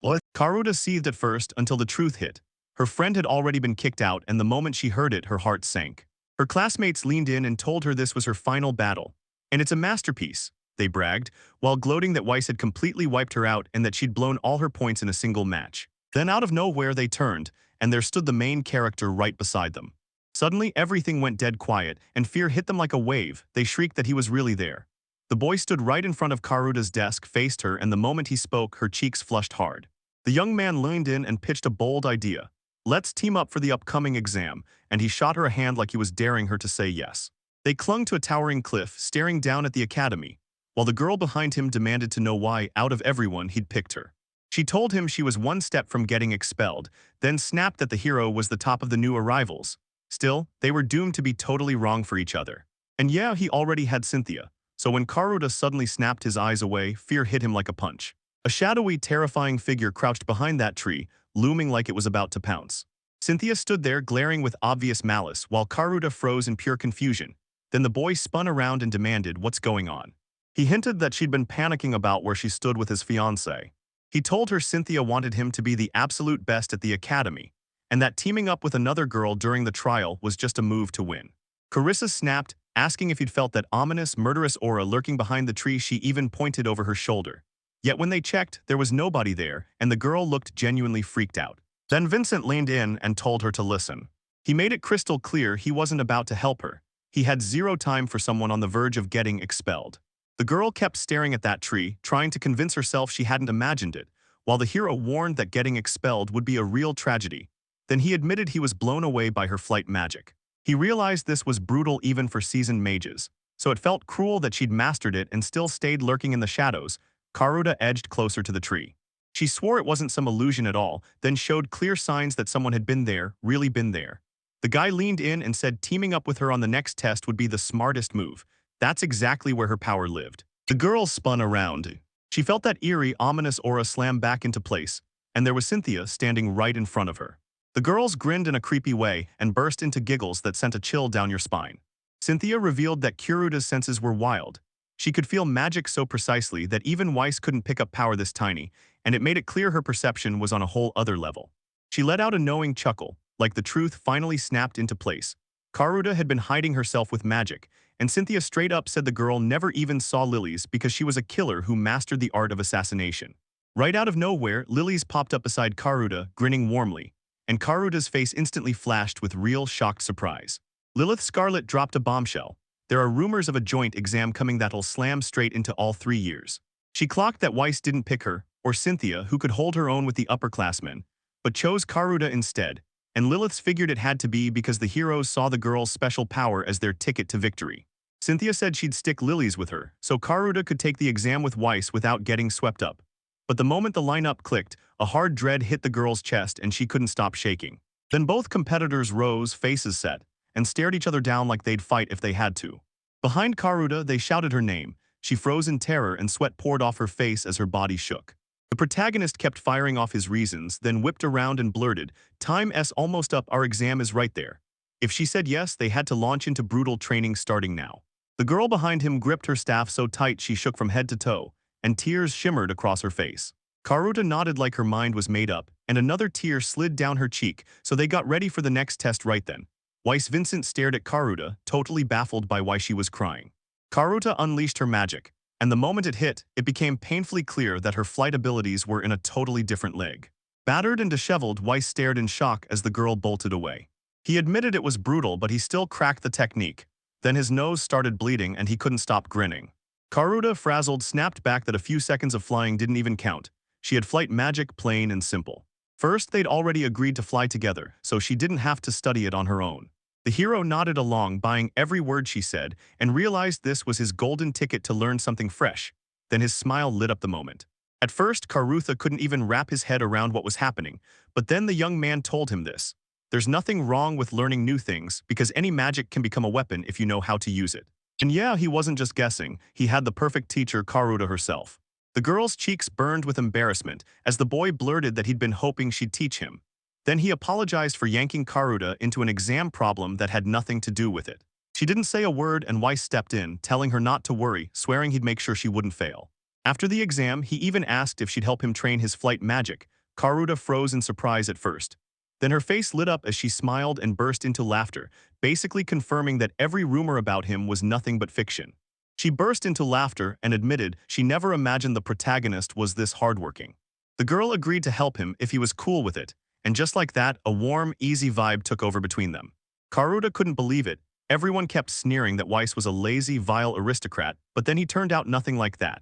What? Karuta seethed at first until the truth hit. Her friend had already been kicked out, and the moment she heard it, her heart sank. Her classmates leaned in and told her this was her final battle. "And it's a masterpiece," they bragged, while gloating that Weiss had completely wiped her out and that she'd blown all her points in a single match. Then out of nowhere they turned, and there stood the main character right beside them. Suddenly, everything went dead quiet, and fear hit them like a wave. They shrieked that he was really there. The boy stood right in front of Karuta's desk, faced her, and the moment he spoke, her cheeks flushed hard. The young man leaned in and pitched a bold idea. "Let's team up for the upcoming exam," and he shot her a hand like he was daring her to say yes. They clung to a towering cliff, staring down at the academy, while the girl behind him demanded to know why, out of everyone, he'd picked her. She told him she was one step from getting expelled, then snapped that the hero was the top of the new arrivals. Still, they were doomed to be totally wrong for each other. And yeah, he already had Cynthia, so when Karuta suddenly snapped his eyes away, fear hit him like a punch. A shadowy, terrifying figure crouched behind that tree, looming like it was about to pounce. Cynthia stood there, glaring with obvious malice, while Karuta froze in pure confusion. Then the boy spun around and demanded, "What's going on?" He hinted that she'd been panicking about where she stood with his fiancée. He told her Cynthia wanted him to be the absolute best at the academy, and that teaming up with another girl during the trial was just a move to win. Carissa snapped, asking if he'd felt that ominous, murderous aura lurking behind the tree. She even pointed over her shoulder. Yet when they checked, there was nobody there, and the girl looked genuinely freaked out. Then Vincent leaned in and told her to listen. He made it crystal clear he wasn't about to help her. He had zero time for someone on the verge of getting expelled. The girl kept staring at that tree, trying to convince herself she hadn't imagined it, while the hero warned that getting expelled would be a real tragedy. Then he admitted he was blown away by her flight magic. He realized this was brutal even for seasoned mages, so it felt cruel that she'd mastered it and still stayed lurking in the shadows. Karuta edged closer to the tree. She swore it wasn't some illusion at all, then showed clear signs that someone had been there, really been there. The guy leaned in and said teaming up with her on the next test would be the smartest move. That's exactly where her power lived. The girl spun around. She felt that eerie, ominous aura slam back into place, and there was Cynthia standing right in front of her. The girls grinned in a creepy way and burst into giggles that sent a chill down your spine. Cynthia revealed that Kuruta's senses were wild. She could feel magic so precisely that even Weiss couldn't pick up power this tiny, and it made it clear her perception was on a whole other level. She let out a knowing chuckle, like the truth finally snapped into place. Karuta had been hiding herself with magic, and Cynthia straight up said the girl never even saw Lilies because she was a killer who mastered the art of assassination. Right out of nowhere, Lilies popped up beside Karuta, grinning warmly, and Karuta's face instantly flashed with real shocked surprise. Lilith Scarlet dropped a bombshell. There are rumors of a joint exam coming that'll slam straight into all 3 years. She clocked that Weiss didn't pick her, or Cynthia, who could hold her own with the upperclassmen, but chose Karuta instead, and Lilith's figured it had to be because the heroes saw the girl's special power as their ticket to victory. Cynthia said she'd stick Lilies with her, so Karuta could take the exam with Weiss without getting swept up. But the moment the lineup clicked, a hard dread hit the girl's chest and she couldn't stop shaking. Then both competitors rose, faces set, and stared each other down like they'd fight if they had to. Behind Karuta, they shouted her name. She froze in terror and sweat poured off her face as her body shook. The protagonist kept firing off his reasons, then whipped around and blurted, "Time's almost up, our exam is right there." If she said yes, they had to launch into brutal training starting now. The girl behind him gripped her staff so tight she shook from head to toe, and tears shimmered across her face. Karuta nodded like her mind was made up, and another tear slid down her cheek, so they got ready for the next test right then. Weiss Vincent stared at Karuta, totally baffled by why she was crying. Karuta unleashed her magic, and the moment it hit, it became painfully clear that her flight abilities were in a totally different league. Battered and disheveled, Weiss stared in shock as the girl bolted away. He admitted it was brutal, but he still cracked the technique. Then his nose started bleeding and he couldn't stop grinning. Karuta, frazzled, snapped back that a few seconds of flying didn't even count. She had flight magic, plain and simple. First, they'd already agreed to fly together, so she didn't have to study it on her own. The hero nodded along, buying every word she said, and realized this was his golden ticket to learn something fresh. Then his smile lit up the moment. At first, Karuta couldn't even wrap his head around what was happening, but then the young man told him this. There's nothing wrong with learning new things, because any magic can become a weapon if you know how to use it. And yeah, he wasn't just guessing, he had the perfect teacher, Karuta herself. The girl's cheeks burned with embarrassment as the boy blurted that he'd been hoping she'd teach him. Then he apologized for yanking Karuta into an exam problem that had nothing to do with it. She didn't say a word and Weiss stepped in, telling her not to worry, swearing he'd make sure she wouldn't fail. After the exam, he even asked if she'd help him train his flight magic. Karuta froze in surprise at first. Then her face lit up as she smiled and burst into laughter, basically confirming that every rumor about him was nothing but fiction. She burst into laughter and admitted she never imagined the protagonist was this hardworking. The girl agreed to help him if he was cool with it, and just like that, a warm, easy vibe took over between them. Karuta couldn't believe it. Everyone kept sneering that Weiss was a lazy, vile aristocrat, but then he turned out nothing like that.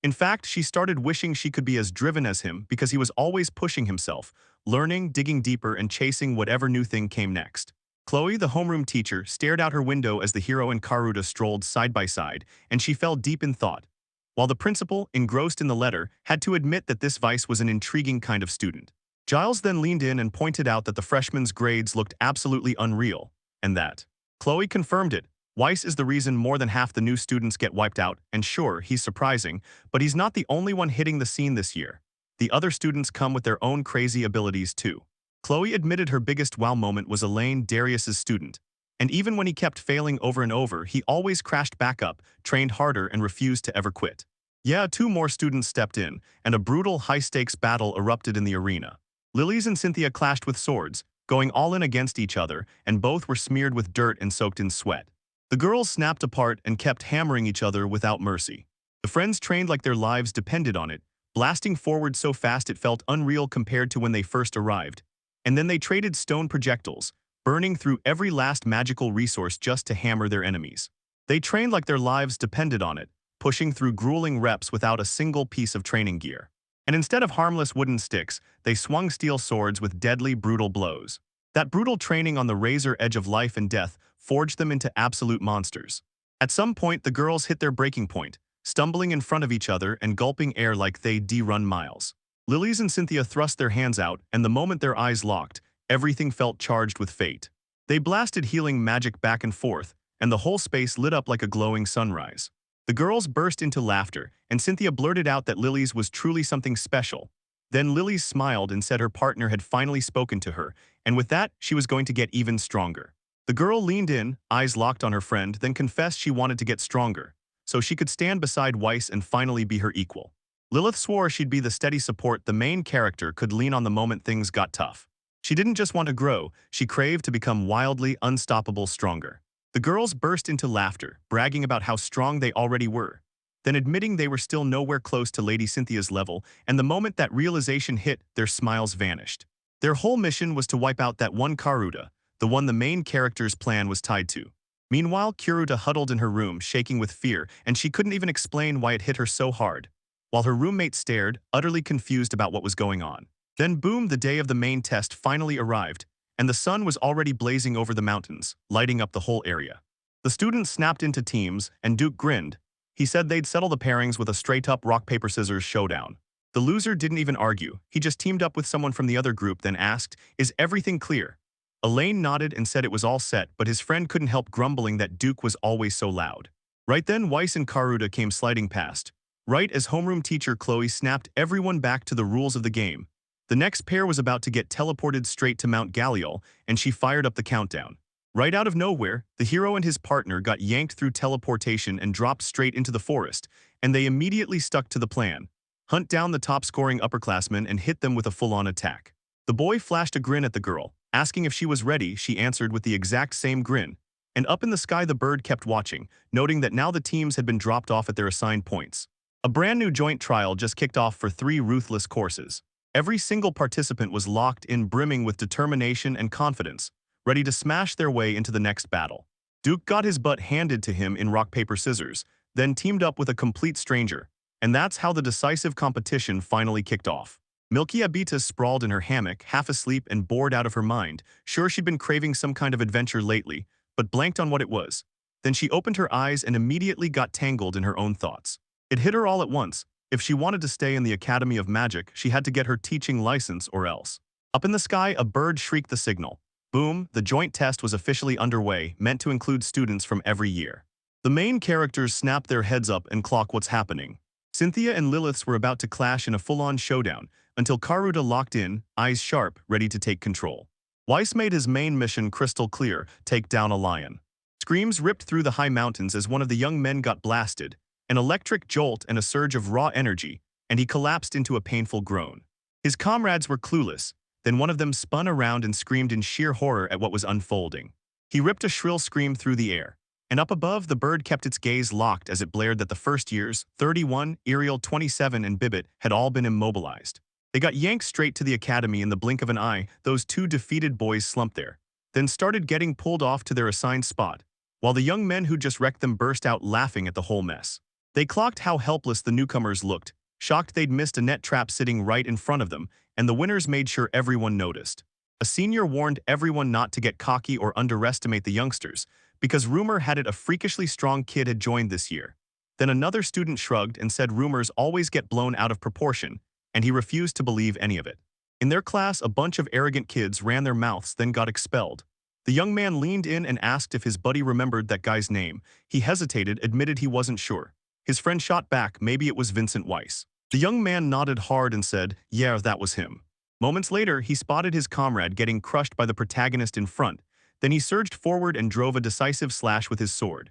In fact, she started wishing she could be as driven as him because he was always pushing himself, learning, digging deeper, and chasing whatever new thing came next. Chloe, the homeroom teacher, stared out her window as the hero and Karuta strolled side by side, and she fell deep in thought. While the principal, engrossed in the letter, had to admit that this Weiss was an intriguing kind of student. Giles then leaned in and pointed out that the freshman's grades looked absolutely unreal, and that. Chloe confirmed it. Weiss is the reason more than half the new students get wiped out, and sure, he's surprising, but he's not the only one hitting the scene this year. The other students come with their own crazy abilities too. Chloe admitted her biggest wow moment was Elaine, Darius's student. And even when he kept failing over and over, he always crashed back up, trained harder, and refused to ever quit. Yeah, 2 more students stepped in, and a brutal, high-stakes battle erupted in the arena. Lilies and Cynthia clashed with swords, going all in against each other, and both were smeared with dirt and soaked in sweat. The girls snapped apart and kept hammering each other without mercy. The friends trained like their lives depended on it, blasting forward so fast it felt unreal compared to when they first arrived. And then they traded stone projectiles, burning through every last magical resource just to hammer their enemies. They trained like their lives depended on it, pushing through grueling reps without a single piece of training gear. And instead of harmless wooden sticks, they swung steel swords with deadly, brutal blows. That brutal training on the razor edge of life and death forged them into absolute monsters. At some point, the girls hit their breaking point, stumbling in front of each other and gulping air like they'd run miles. Lilies and Cynthia thrust their hands out, and the moment their eyes locked, everything felt charged with fate. They blasted healing magic back and forth, and the whole space lit up like a glowing sunrise. The girls burst into laughter, and Cynthia blurted out that Lily's was truly something special. Then Lily smiled and said her partner had finally spoken to her, and with that, she was going to get even stronger. The girl leaned in, eyes locked on her friend, then confessed she wanted to get stronger, so she could stand beside Weiss and finally be her equal. Lilith swore she'd be the steady support the main character could lean on the moment things got tough. She didn't just want to grow, she craved to become wildly, unstoppable stronger. The girls burst into laughter, bragging about how strong they already were, then admitting they were still nowhere close to Lady Cynthia's level, and the moment that realization hit, their smiles vanished. Their whole mission was to wipe out that one Karuta, the one the main character's plan was tied to. Meanwhile, Kuruta huddled in her room, shaking with fear, and she couldn't even explain why it hit her so hard, while her roommate stared, utterly confused about what was going on. Then boom, the day of the main test finally arrived, and the sun was already blazing over the mountains, lighting up the whole area. The students snapped into teams, and Duke grinned. He said they'd settle the pairings with a straight-up rock-paper-scissors showdown. The loser didn't even argue. He just teamed up with someone from the other group, then asked, "Is everything clear?" Elaine nodded and said it was all set, but his friend couldn't help grumbling that Duke was always so loud. Right then, Weiss and Karuta came sliding past. Right as homeroom teacher Chloe snapped everyone back to the rules of the game. The next pair was about to get teleported straight to Mount Gallol, and she fired up the countdown. Right out of nowhere, the hero and his partner got yanked through teleportation and dropped straight into the forest, and they immediately stuck to the plan. Hunt down the top-scoring upperclassmen and hit them with a full-on attack. The boy flashed a grin at the girl. Asking if she was ready, she answered with the exact same grin. And up in the sky the bird kept watching, noting that now the teams had been dropped off at their assigned points. A brand new joint trial just kicked off for 3 ruthless courses. Every single participant was locked in, brimming with determination and confidence, ready to smash their way into the next battle. Duke got his butt handed to him in rock, paper, scissors, then teamed up with a complete stranger. And that's how the decisive competition finally kicked off. Milky Abita sprawled in her hammock, half asleep and bored out of her mind, sure she'd been craving some kind of adventure lately, but blanked on what it was. Then she opened her eyes and immediately got tangled in her own thoughts. It hit her all at once. If she wanted to stay in the Academy of Magic, she had to get her teaching license or else. Up in the sky, a bird shrieked the signal. Boom, the joint test was officially underway, meant to include students from every year. The main characters snapped their heads up and clock what's happening. Cynthia and Lilith's were about to clash in a full-on showdown, until Karuta locked in, eyes sharp, ready to take control. Weiss made his main mission crystal clear: take down a lion. Screams ripped through the high mountains as one of the young men got blasted, an electric jolt and a surge of raw energy, and he collapsed into a painful groan. His comrades were clueless, then one of them spun around and screamed in sheer horror at what was unfolding. He ripped a shrill scream through the air. And up above, the bird kept its gaze locked as it blared that the first years, 31, Ariel 27, and Bibbit, had all been immobilized. They got yanked straight to the academy in the blink of an eye. Those 2 defeated boys slumped there, then started getting pulled off to their assigned spot, while the young men who just wrecked them burst out laughing at the whole mess. They clocked how helpless the newcomers looked, shocked they'd missed a net trap sitting right in front of them, and the winners made sure everyone noticed. A senior warned everyone not to get cocky or underestimate the youngsters, because rumor had it a freakishly strong kid had joined this year. Then another student shrugged and said rumors always get blown out of proportion, and he refused to believe any of it. In their class, a bunch of arrogant kids ran their mouths, then got expelled. The young man leaned in and asked if his buddy remembered that guy's name. He hesitated, admitted he wasn't sure. His friend shot back, maybe it was Vincent Weiss. The young man nodded hard and said, yeah, that was him. Moments later, he spotted his comrade getting crushed by the protagonist in front. Then he surged forward and drove a decisive slash with his sword.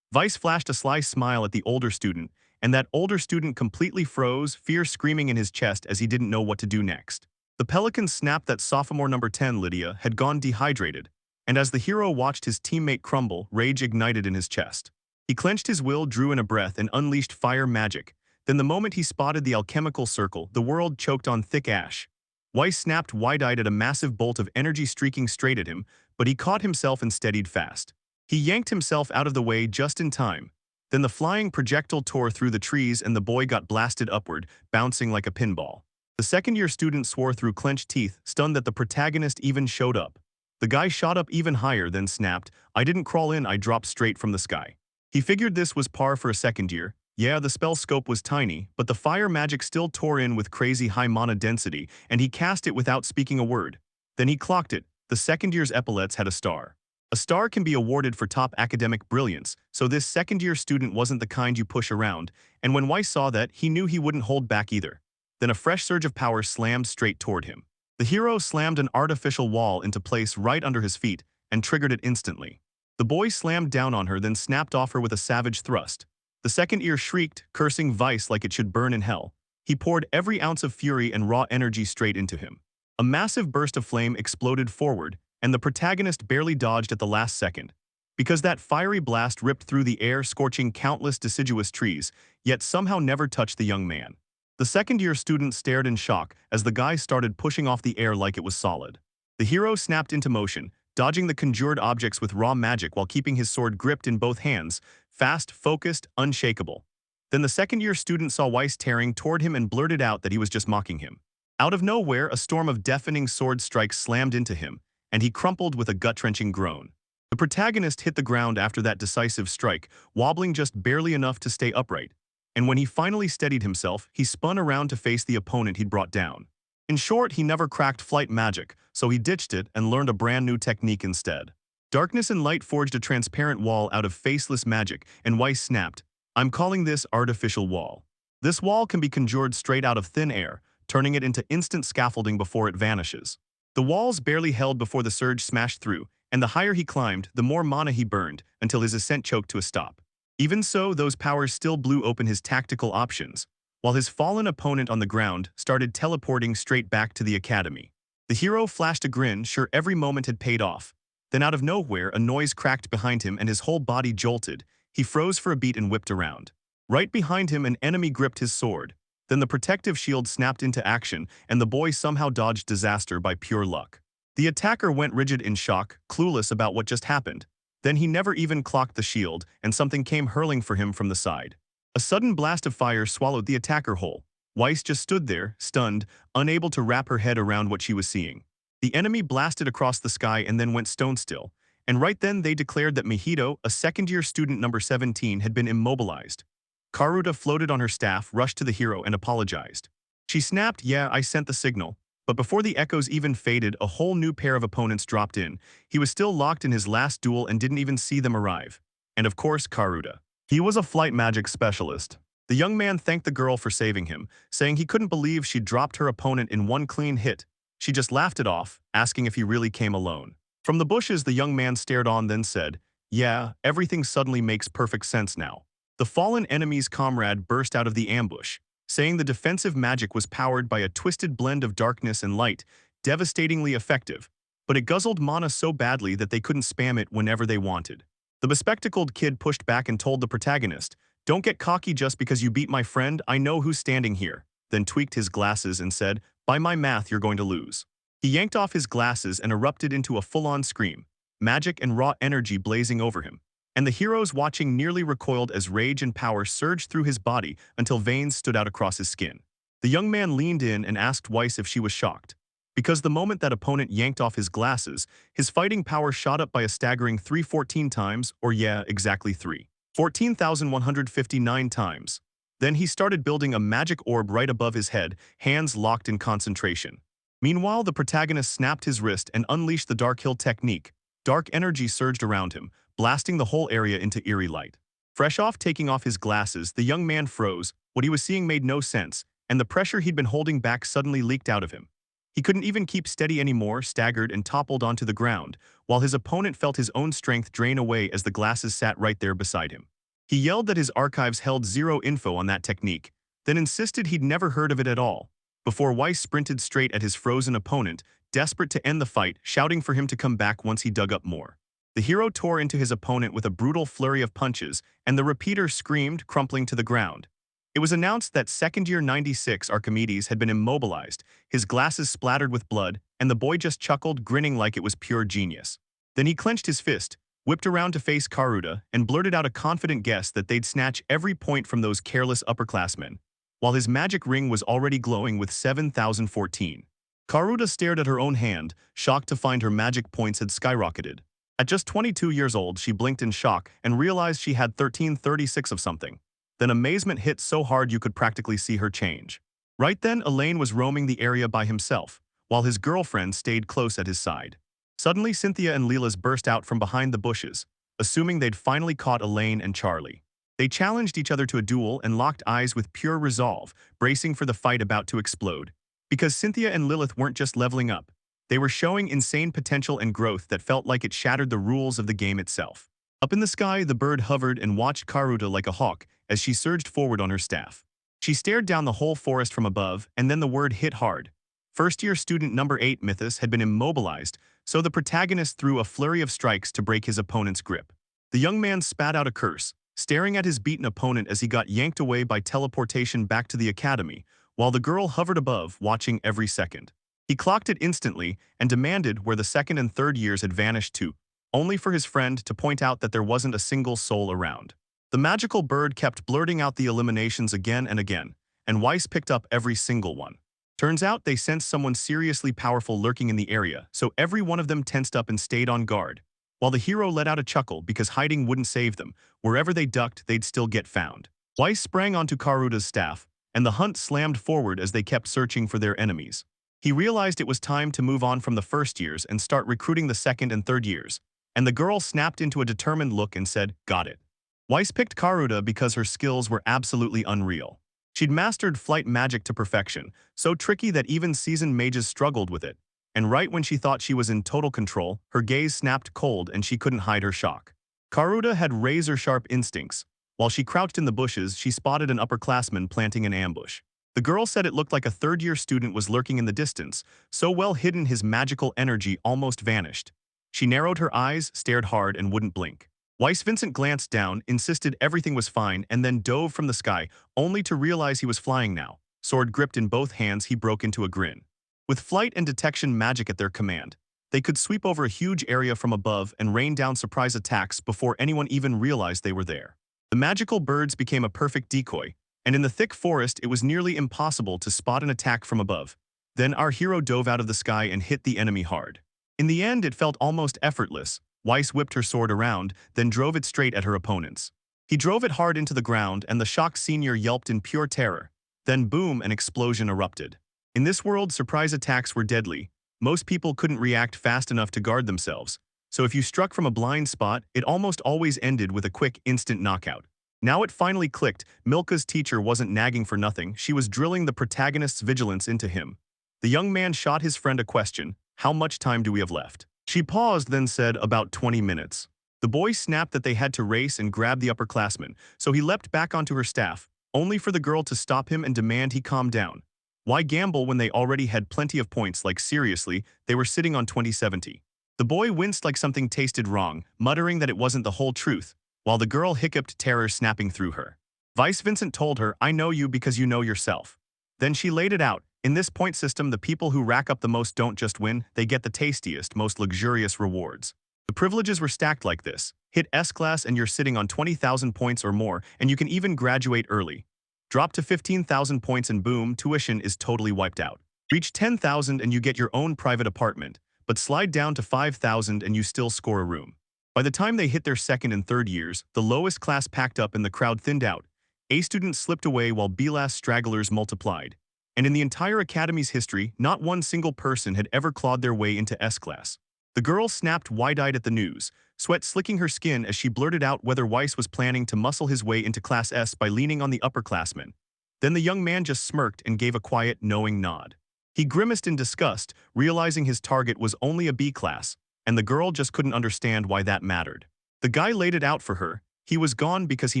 Weiss flashed a sly smile at the older student, and that older student completely froze, fear screaming in his chest as he didn't know what to do next. The pelican snapped that sophomore number 10, Lydia, had gone dehydrated, and as the hero watched his teammate crumble, rage ignited in his chest. He clenched his will, drew in a breath, and unleashed fire magic. Then the moment he spotted the alchemical circle, the world choked on thick ash. Weiss snapped wide-eyed at a massive bolt of energy streaking straight at him, but he caught himself and steadied fast. He yanked himself out of the way just in time. Then the flying projectile tore through the trees and the boy got blasted upward, bouncing like a pinball. The second-year student swore through clenched teeth, stunned that the protagonist even showed up. The guy shot up even higher, then snapped, I didn't crawl in, I dropped straight from the sky. He figured this was par for a second year. Yeah, the spell scope was tiny, but the fire magic still tore in with crazy high mana density, and he cast it without speaking a word. Then he clocked it. The second year's epaulets had a star. A star can be awarded for top academic brilliance, so this second-year student wasn't the kind you push around, and when Weiss saw that, he knew he wouldn't hold back either. Then a fresh surge of power slammed straight toward him. The hero slammed an artificial wall into place right under his feet and triggered it instantly. The boy slammed down on her, then snapped off her with a savage thrust. The second ear shrieked, cursing Weiss like it should burn in hell. He poured every ounce of fury and raw energy straight into him. A massive burst of flame exploded forward, and the protagonist barely dodged at the last second. Because that fiery blast ripped through the air, scorching countless deciduous trees, yet somehow never touched the young man. The second-year student stared in shock as the guy started pushing off the air like it was solid. The hero snapped into motion, dodging the conjured objects with raw magic while keeping his sword gripped in both hands, fast, focused, unshakable. Then the second-year student saw Weiss tearing toward him and blurted out that he was just mocking him. Out of nowhere, a storm of deafening sword strikes slammed into him, and he crumpled with a gut-wrenching groan. The protagonist hit the ground after that decisive strike, wobbling just barely enough to stay upright. and when he finally steadied himself, he spun around to face the opponent he'd brought down. In short, he never cracked flight magic, so he ditched it and learned a brand new technique instead. Darkness and Light forged a transparent wall out of faceless magic, and Weiss snapped, "I'm calling this artificial wall." This wall can be conjured straight out of thin air, turning it into instant scaffolding before it vanishes. The walls barely held before the surge smashed through, and the higher he climbed, the more mana he burned, until his ascent choked to a stop. Even so, those powers still blew open his tactical options, while his fallen opponent on the ground started teleporting straight back to the academy. The hero flashed a grin, sure every moment had paid off. Then out of nowhere, a noise cracked behind him and his whole body jolted. He froze for a beat and whipped around. Right behind him, an enemy gripped his sword. Then the protective shield snapped into action, and the boy somehow dodged disaster by pure luck. The attacker went rigid in shock, clueless about what just happened. Then he never even clocked the shield, and something came hurling for him from the side. A sudden blast of fire swallowed the attacker whole. Weiss just stood there, stunned, unable to wrap her head around what she was seeing. The enemy blasted across the sky and then went stone still. And right then they declared that Mihito, a second-year student number 17, had been immobilized. Karuta floated on her staff, rushed to the hero, and apologized. She snapped, "Yeah, I sent the signal." But before the echoes even faded, a whole new pair of opponents dropped in. He was still locked in his last duel and didn't even see them arrive. And of course, Karuta. He was a flight magic specialist. The young man thanked the girl for saving him, saying he couldn't believe she'd dropped her opponent in one clean hit. She just laughed it off, asking if he really came alone. From the bushes, the young man stared on, then said, "Yeah, everything suddenly makes perfect sense now." The fallen enemy's comrade burst out of the ambush, saying the defensive magic was powered by a twisted blend of darkness and light, devastatingly effective, but it guzzled mana so badly that they couldn't spam it whenever they wanted. The bespectacled kid pushed back and told the protagonist, "Don't get cocky just because you beat my friend, I know who's standing here," then tweaked his glasses and said, "By my math, you're going to lose." He yanked off his glasses and erupted into a full-on scream, magic and raw energy blazing over him. And the heroes watching nearly recoiled as rage and power surged through his body until veins stood out across his skin. The young man leaned in and asked Weiss if she was shocked. Because the moment that opponent yanked off his glasses, his fighting power shot up by a staggering 314 times, or yeah, exactly 14,159 times. Then he started building a magic orb right above his head, hands locked in concentration. Meanwhile, the protagonist snapped his wrist and unleashed the Dark Hill technique. Dark energy surged around him, blasting the whole area into eerie light. Fresh off taking off his glasses, the young man froze. What he was seeing made no sense, and the pressure he'd been holding back suddenly leaked out of him. He couldn't even keep steady anymore, staggered and toppled onto the ground, while his opponent felt his own strength drain away as the glasses sat right there beside him. He yelled that his archives held zero info on that technique, then insisted he'd never heard of it at all, before Weiss sprinted straight at his frozen opponent, desperate to end the fight, shouting for him to come back once he dug up more. The hero tore into his opponent with a brutal flurry of punches, and the repeater screamed, crumpling to the ground. It was announced that second-year 96 Archimedes had been immobilized, his glasses splattered with blood, and the boy just chuckled, grinning like it was pure genius. Then he clenched his fist, whipped around to face Karuta, and blurted out a confident guess that they'd snatch every point from those careless upperclassmen, while his magic ring was already glowing with 7,014. Karuta stared at her own hand, shocked to find her magic points had skyrocketed. At just 22 years old, she blinked in shock and realized she had 1336 of something. Then amazement hit so hard you could practically see her change. Right then, Elaine was roaming the area by himself, while his girlfriend stayed close at his side. Suddenly, Cynthia and Leela's burst out from behind the bushes, assuming they'd finally caught Elaine and Charlie. They challenged each other to a duel and locked eyes with pure resolve, bracing for the fight about to explode. Because Cynthia and Lilith weren't just leveling up, they were showing insane potential and growth that felt like it shattered the rules of the game itself. Up in the sky, the bird hovered and watched Karuta like a hawk as she surged forward on her staff. She stared down the whole forest from above, and then the word hit hard. First-year student number 8 Mythos had been immobilized, so the protagonist threw a flurry of strikes to break his opponent's grip. The young man spat out a curse, staring at his beaten opponent as he got yanked away by teleportation back to the academy, while the girl hovered above, watching every second. He clocked it instantly and demanded where the second and third years had vanished to, only for his friend to point out that there wasn't a single soul around. The magical bird kept blurting out the eliminations again and again, and Weiss picked up every single one. Turns out they sensed someone seriously powerful lurking in the area, so every one of them tensed up and stayed on guard, while the hero let out a chuckle because hiding wouldn't save them. Wherever they ducked, they'd still get found. Weiss sprang onto Karuta's staff, and the hunt slammed forward as they kept searching for their enemies. He realized it was time to move on from the first years and start recruiting the second and third years, and the girl snapped into a determined look and said, "Got it." Weiss picked Karuta because her skills were absolutely unreal. She'd mastered flight magic to perfection, so tricky that even seasoned mages struggled with it. And right when she thought she was in total control, her gaze snapped cold and she couldn't hide her shock. Karuta had razor-sharp instincts. While she crouched in the bushes, she spotted an upperclassman planting an ambush. The girl said it looked like a third-year student was lurking in the distance, so well hidden his magical energy almost vanished. She narrowed her eyes, stared hard, and wouldn't blink. Weiss Vincent glanced down, insisted everything was fine, and then dove from the sky, only to realize he was flying now. Sword gripped in both hands, he broke into a grin. With flight and detection magic at their command, they could sweep over a huge area from above and rain down surprise attacks before anyone even realized they were there. The magical birds became a perfect decoy, and in the thick forest it was nearly impossible to spot an attack from above. Then our hero dove out of the sky and hit the enemy hard. In the end, it felt almost effortless. Weiss whipped her sword around, then drove it straight at her opponents. He drove it hard into the ground, and the shocked senior yelped in pure terror. Then boom, an explosion erupted. In this world, surprise attacks were deadly. Most people couldn't react fast enough to guard themselves. So if you struck from a blind spot, it almost always ended with a quick, instant knockout. Now it finally clicked. Milka's teacher wasn't nagging for nothing. She was drilling the protagonist's vigilance into him. The young man shot his friend a question. "How much time do we have left?" She paused, then said, "About 20 minutes. The boy snapped that they had to race and grab the upperclassman, so he leapt back onto her staff, only for the girl to stop him and demand he calm down. Why gamble when they already had plenty of points? Like seriously, they were sitting on 2070. The boy winced like something tasted wrong, muttering that it wasn't the whole truth, while the girl hiccuped, terror snapping through her. Vice Vincent told her, "I know you because you know yourself." Then she laid it out. In this point system, the people who rack up the most don't just win, they get the tastiest, most luxurious rewards. The privileges were stacked like this. Hit S-class and you're sitting on 20,000 points or more, and you can even graduate early. Drop to 15,000 points and boom, tuition is totally wiped out. Reach 10,000 and you get your own private apartment, but slide down to 5,000 and you still score a room. By the time they hit their second and third years, the lowest class packed up and the crowd thinned out. A students slipped away while B-class stragglers multiplied. And in the entire academy's history, not one single person had ever clawed their way into S-class. The girl snapped wide-eyed at the news, sweat slicking her skin as she blurted out whether Weiss was planning to muscle his way into Class S by leaning on the upperclassmen. Then the young man just smirked and gave a quiet, knowing nod. He grimaced in disgust, realizing his target was only a B-class, and the girl just couldn't understand why that mattered. The guy laid it out for her. He was gone because he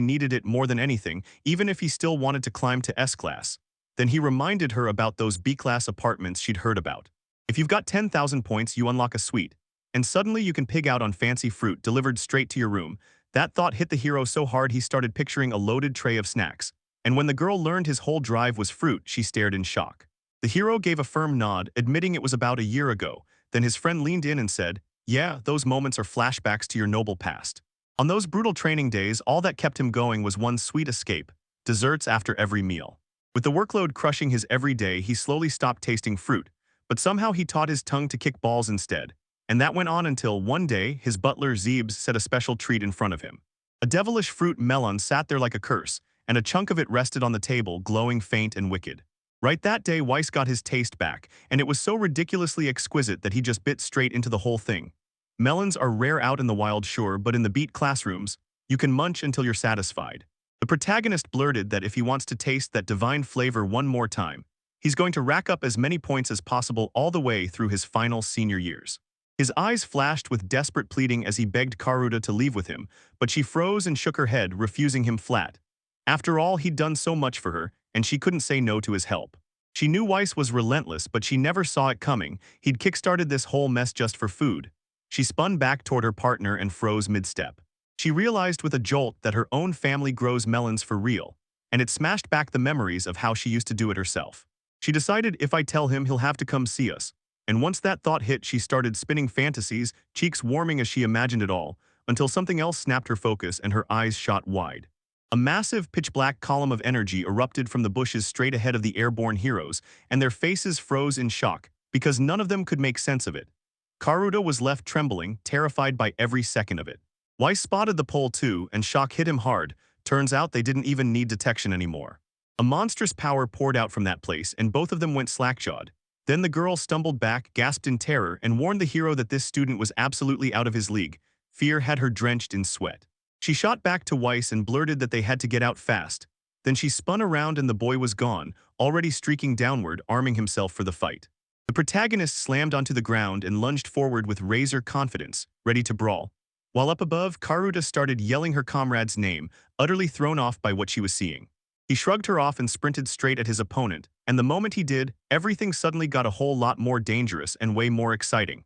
needed it more than anything, even if he still wanted to climb to S-class. Then he reminded her about those B-class apartments she'd heard about. If you've got 10,000 points, you unlock a suite. And suddenly you can pig out on fancy fruit delivered straight to your room. That thought hit the hero so hard he started picturing a loaded tray of snacks. And when the girl learned his whole drive was fruit, she stared in shock. The hero gave a firm nod, admitting it was about a year ago. Then his friend leaned in and said, "Yeah, those moments are flashbacks to your noble past." On those brutal training days, all that kept him going was one sweet escape, desserts after every meal. With the workload crushing his every day, he slowly stopped tasting fruit, but somehow he taught his tongue to kick balls instead. And that went on until one day, his butler Zeebs set a special treat in front of him. A devilish fruit melon sat there like a curse, and a chunk of it rested on the table, glowing faint and wicked. Right that day, Weiss got his taste back, and it was so ridiculously exquisite that he just bit straight into the whole thing. Melons are rare out in the wild, sure, but in the beat classrooms, you can munch until you're satisfied. The protagonist blurted that if he wants to taste that divine flavor one more time, he's going to rack up as many points as possible all the way through his final senior years. His eyes flashed with desperate pleading as he begged Karuta to leave with him, but she froze and shook her head, refusing him flat. After all, he'd done so much for her, and she couldn't say no to his help. She knew Weiss was relentless, but she never saw it coming. He'd kickstarted this whole mess just for food. She spun back toward her partner and froze mid-step. She realized with a jolt that her own family grows melons for real, and it smashed back the memories of how she used to do it herself. She decided, if I tell him, he'll have to come see us. And once that thought hit, she started spinning fantasies, cheeks warming as she imagined it all, until something else snapped her focus and her eyes shot wide. A massive, pitch-black column of energy erupted from the bushes straight ahead of the airborne heroes, and their faces froze in shock, because none of them could make sense of it. Karuta was left trembling, terrified by every second of it. Weiss spotted the pole too, and shock hit him hard, Turns out they didn't even need detection anymore. A monstrous power poured out from that place, and both of them went slack-jawed. Then the girl stumbled back, gasped in terror, and warned the hero that this student was absolutely out of his league. Fear had her drenched in sweat. She shot back to Weiss and blurted that they had to get out fast. Then she spun around and the boy was gone, already streaking downward, arming himself for the fight. The protagonist slammed onto the ground and lunged forward with razor confidence, ready to brawl. While up above, Karuta started yelling her comrade's name, utterly thrown off by what she was seeing. He shrugged her off and sprinted straight at his opponent, and the moment he did, everything suddenly got a whole lot more dangerous and way more exciting.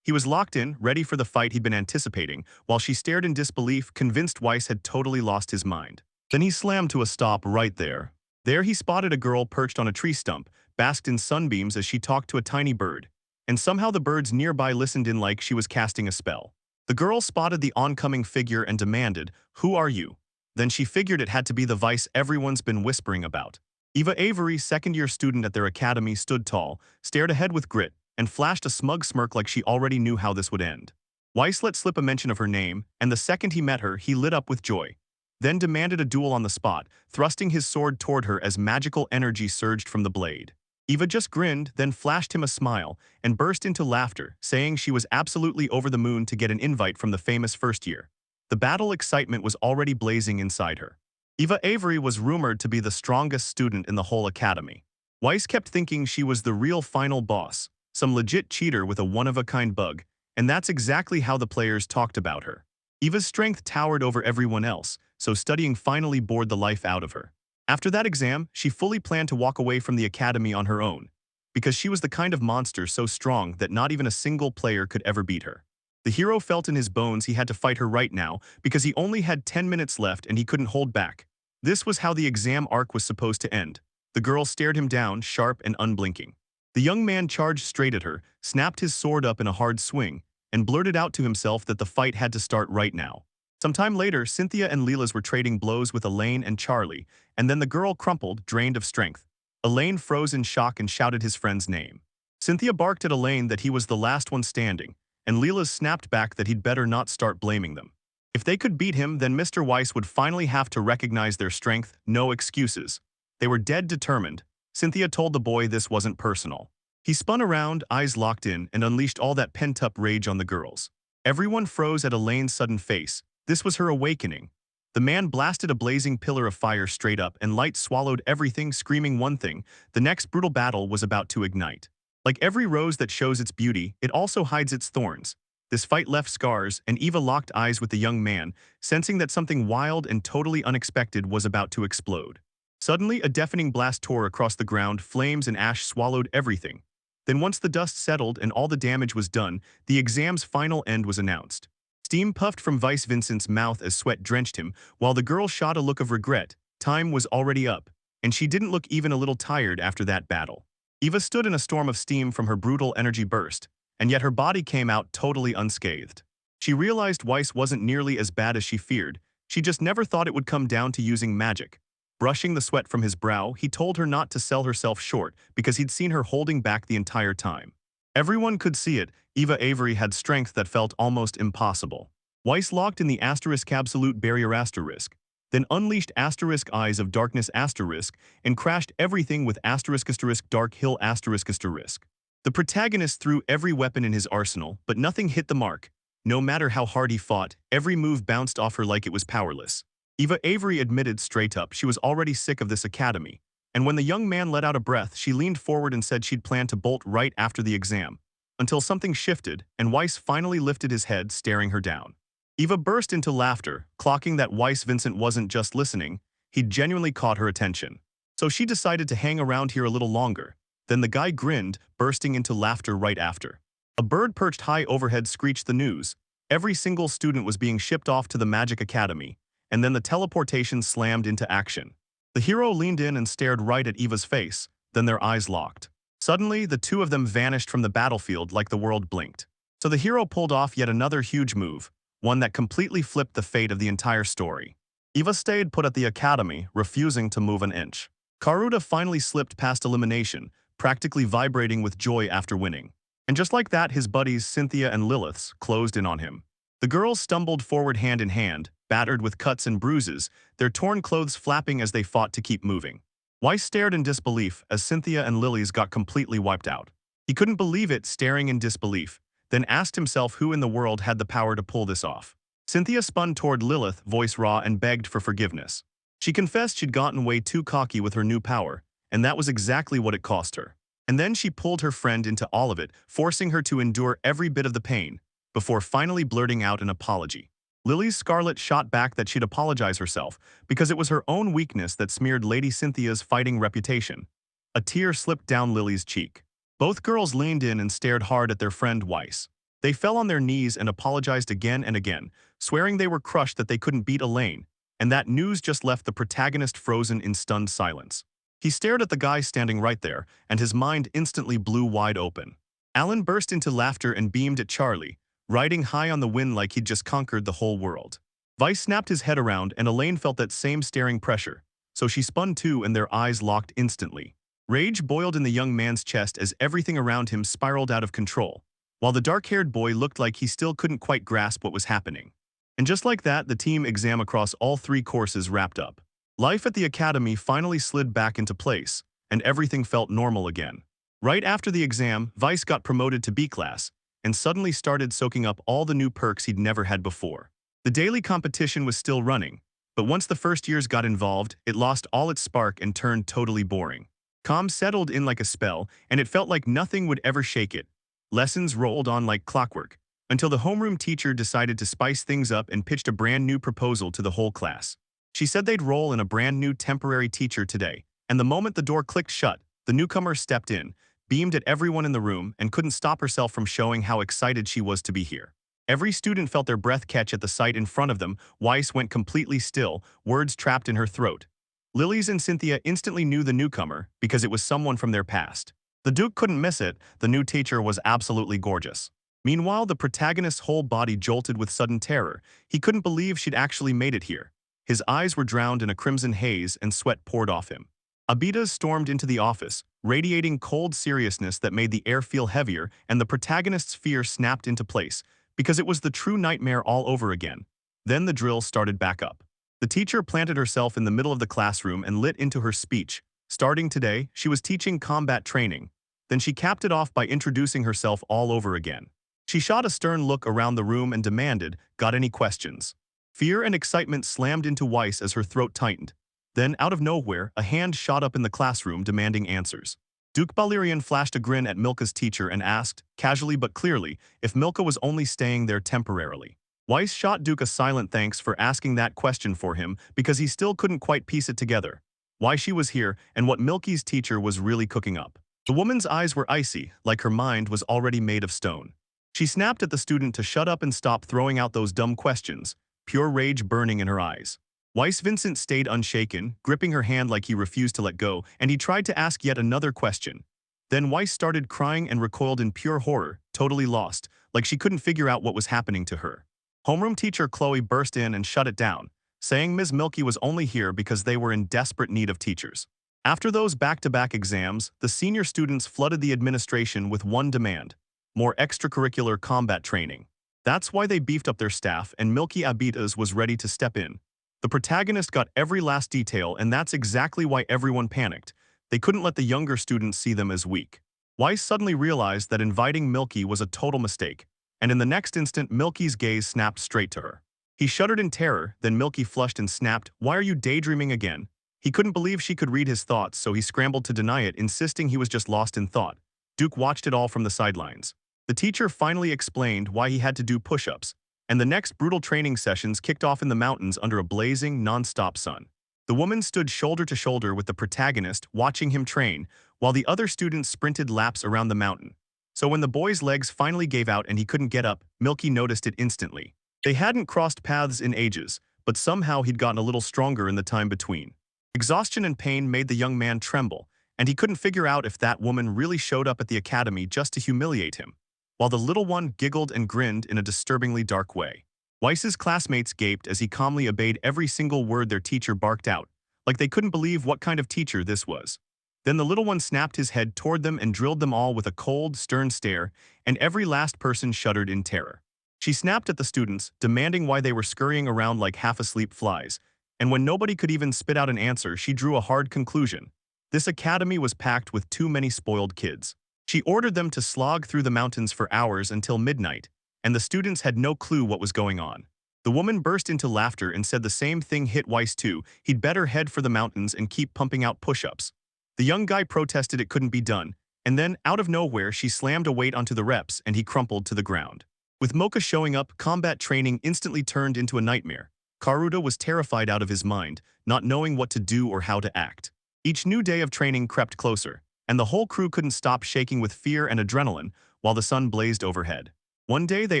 He was locked in, ready for the fight he'd been anticipating, while she stared in disbelief, convinced Weiss had totally lost his mind. Then he slammed to a stop right there. There he spotted a girl perched on a tree stump, basked in sunbeams as she talked to a tiny bird. And somehow the birds nearby listened in like she was casting a spell. The girl spotted the oncoming figure and demanded, "Who are you?" Then she figured it had to be the Vice everyone's been whispering about. Eva Avery, second-year student at their academy, stood tall, stared ahead with grit, and flashed a smug smirk like she already knew how this would end. Weiss let slip a mention of her name, and the second he met her, he lit up with joy. Then demanded a duel on the spot, thrusting his sword toward her as magical energy surged from the blade. Eva just grinned, then flashed him a smile, and burst into laughter, saying she was absolutely over the moon to get an invite from the famous first year. The battle excitement was already blazing inside her. Eva Avery was rumored to be the strongest student in the whole academy. Weiss kept thinking she was the real final boss, some legit cheater with a one-of-a-kind bug, and that's exactly how the players talked about her. Eva's strength towered over everyone else, so studying finally bored the life out of her. After that exam, she fully planned to walk away from the academy on her own, because she was the kind of monster so strong that not even a single player could ever beat her. The hero felt in his bones he had to fight her right now because he only had 10 minutes left and he couldn't hold back. This was how the exam arc was supposed to end. The girl stared him down, sharp and unblinking. The young man charged straight at her, snapped his sword up in a hard swing, and blurted out to himself that the fight had to start right now. Sometime later, Cynthia and Leela's were trading blows with Elaine and Charlie, and then the girl crumpled, drained of strength. Elaine froze in shock and shouted his friend's name. Cynthia barked at Elaine that he was the last one standing, and Leela's snapped back that he'd better not start blaming them. If they could beat him, then Mr. Weiss would finally have to recognize their strength, no excuses. They were dead determined. Cynthia told the boy this wasn't personal. He spun around, eyes locked in, and unleashed all that pent-up rage on the girls. Everyone froze at Elaine's sudden face. This was her awakening. The man blasted a blazing pillar of fire straight up, and light swallowed everything, screaming one thing: the next brutal battle was about to ignite. Like every rose that shows its beauty, it also hides its thorns. This fight left scars, and Eva locked eyes with the young man, sensing that something wild and totally unexpected was about to explode. Suddenly, a deafening blast tore across the ground, flames and ash swallowed everything. Then once the dust settled and all the damage was done, the exam's final end was announced. Steam puffed from Vice Vincent's mouth as sweat drenched him, while the girl shot a look of regret. Time was already up, and she didn't look even a little tired after that battle. Eva stood in a storm of steam from her brutal energy burst, and yet her body came out totally unscathed. She realized Weiss wasn't nearly as bad as she feared. She just never thought it would come down to using magic. Brushing the sweat from his brow, he told her not to sell herself short because he'd seen her holding back the entire time. Everyone could see it. Eva Avery had strength that felt almost impossible. Weiss locked in the asterisk absolute barrier asterisk, then unleashed asterisk eyes of darkness asterisk and crashed everything with asterisk asterisk dark hill asterisk asterisk. The protagonist threw every weapon in his arsenal, but nothing hit the mark. No matter how hard he fought, every move bounced off her like it was powerless. Eva Avery admitted straight up she was already sick of this academy, and when the young man let out a breath, she leaned forward and said she'd planned to bolt right after the exam, until something shifted and Weiss finally lifted his head, staring her down. Eva burst into laughter, clocking that Weiss Vincent wasn't just listening, he'd genuinely caught her attention. So she decided to hang around here a little longer. Then the guy grinned, bursting into laughter right after. A bird perched high overhead screeched the news. Every single student was being shipped off to the Magic Academy, and then the teleportation slammed into action. The hero leaned in and stared right at Eva's face, then their eyes locked. Suddenly, the two of them vanished from the battlefield like the world blinked. So the hero pulled off yet another huge move, one that completely flipped the fate of the entire story. Eva stayed put at the academy, refusing to move an inch. Karuta finally slipped past elimination, practically vibrating with joy after winning. And just like that, his buddies Cynthia and Lilith's closed in on him. The girls stumbled forward hand in hand, battered with cuts and bruises, their torn clothes flapping as they fought to keep moving. Weiss stared in disbelief as Cynthia and Lily's got completely wiped out. He couldn't believe it, staring in disbelief, then asked himself who in the world had the power to pull this off. Cynthia spun toward Lilith, voice raw, and begged for forgiveness. She confessed she'd gotten way too cocky with her new power, and that was exactly what it cost her. And then she pulled her friend into all of it, forcing her to endure every bit of the pain, before finally blurting out an apology. Lily's Scarlet shot back that she'd apologize herself, because it was her own weakness that smeared Lady Cynthia's fighting reputation. A tear slipped down Lily's cheek. Both girls leaned in and stared hard at their friend Weiss. They fell on their knees and apologized again and again, swearing they were crushed that they couldn't beat Elaine, and that news just left the protagonist frozen in stunned silence. He stared at the guy standing right there, and his mind instantly blew wide open. Alan burst into laughter and beamed at Charlie, riding high on the wind like he'd just conquered the whole world. Weiss snapped his head around and Elaine felt that same staring pressure, so she spun too and their eyes locked instantly. Rage boiled in the young man's chest as everything around him spiraled out of control, while the dark-haired boy looked like he still couldn't quite grasp what was happening. And just like that, the team exam across all 3 courses wrapped up. Life at the academy finally slid back into place, and everything felt normal again. Right after the exam, Weiss got promoted to B class, and suddenly started soaking up all the new perks he'd never had before. The daily competition was still running, but once the first years got involved, it lost all its spark and turned totally boring. Calm settled in like a spell, and it felt like nothing would ever shake it. Lessons rolled on like clockwork, until the homeroom teacher decided to spice things up and pitched a brand new proposal to the whole class. She said they'd roll in a brand new temporary teacher today, and the moment the door clicked shut, the newcomer stepped in, beamed at everyone in the room, and couldn't stop herself from showing how excited she was to be here. Every student felt their breath catch at the sight in front of them. Weiss went completely still, words trapped in her throat. Lily's and Cynthia instantly knew the newcomer because it was someone from their past. The Duke couldn't miss it. The new teacher was absolutely gorgeous. Meanwhile, the protagonist's whole body jolted with sudden terror. He couldn't believe she'd actually made it here. His eyes were drowned in a crimson haze and sweat poured off him. Abita stormed into the office, radiating cold seriousness that made the air feel heavier, and the protagonist's fear snapped into place, because it was the true nightmare all over again. Then the drill started back up. The teacher planted herself in the middle of the classroom and lit into her speech. Starting today, she was teaching combat training. Then she capped it off by introducing herself all over again. She shot a stern look around the room and demanded, "Got any questions?" Fear and excitement slammed into Weiss as her throat tightened. Then, out of nowhere, a hand shot up in the classroom demanding answers. Duke Balerion flashed a grin at Milka's teacher and asked, casually but clearly, if Milka was only staying there temporarily. Weiss shot Duke a silent thanks for asking that question for him because he still couldn't quite piece it together. Why she was here and what Milky's teacher was really cooking up. The woman's eyes were icy, like her mind was already made of stone. She snapped at the student to shut up and stop throwing out those dumb questions, pure rage burning in her eyes. Weiss Vincent stayed unshaken, gripping her hand like he refused to let go, and he tried to ask yet another question. Then Weiss started crying and recoiled in pure horror, totally lost, like she couldn't figure out what was happening to her. Homeroom teacher Chloe burst in and shut it down, saying Ms. Milky was only here because they were in desperate need of teachers. After those back-to-back exams, the senior students flooded the administration with one demand: more extracurricular combat training. That's why they beefed up their staff, and Milky Abitas was ready to step in. The protagonist got every last detail, and that's exactly why everyone panicked. They couldn't let the younger students see them as weak. Weiss suddenly realized that inviting Milky was a total mistake, and in the next instant Milky's gaze snapped straight to her. He shuddered in terror, then Milky flushed and snapped, "Why are you daydreaming again?" He couldn't believe she could read his thoughts, so he scrambled to deny it, insisting he was just lost in thought. Duke watched it all from the sidelines. The teacher finally explained why he had to do push-ups, and the next brutal training sessions kicked off in the mountains under a blazing, non-stop sun. The woman stood shoulder to shoulder with the protagonist, watching him train, while the other students sprinted laps around the mountain. So when the boy's legs finally gave out and he couldn't get up, Milky noticed it instantly. They hadn't crossed paths in ages, but somehow he'd gotten a little stronger in the time between. Exhaustion and pain made the young man tremble, and he couldn't figure out if that woman really showed up at the academy just to humiliate him, while the little one giggled and grinned in a disturbingly dark way. Weiss's classmates gaped as he calmly obeyed every single word their teacher barked out, like they couldn't believe what kind of teacher this was. Then the little one snapped his head toward them and drilled them all with a cold, stern stare, and every last person shuddered in terror. She snapped at the students, demanding why they were scurrying around like half-asleep flies, and when nobody could even spit out an answer, she drew a hard conclusion. This academy was packed with too many spoiled kids. She ordered them to slog through the mountains for hours until midnight, and the students had no clue what was going on. The woman burst into laughter and said the same thing hit Weiss too. He'd better head for the mountains and keep pumping out push-ups. The young guy protested it couldn't be done, and then, out of nowhere, she slammed a weight onto the reps and he crumpled to the ground. With Mocha showing up, combat training instantly turned into a nightmare. Karuta was terrified out of his mind, not knowing what to do or how to act. Each new day of training crept closer, and the whole crew couldn't stop shaking with fear and adrenaline while the sun blazed overhead. One day, they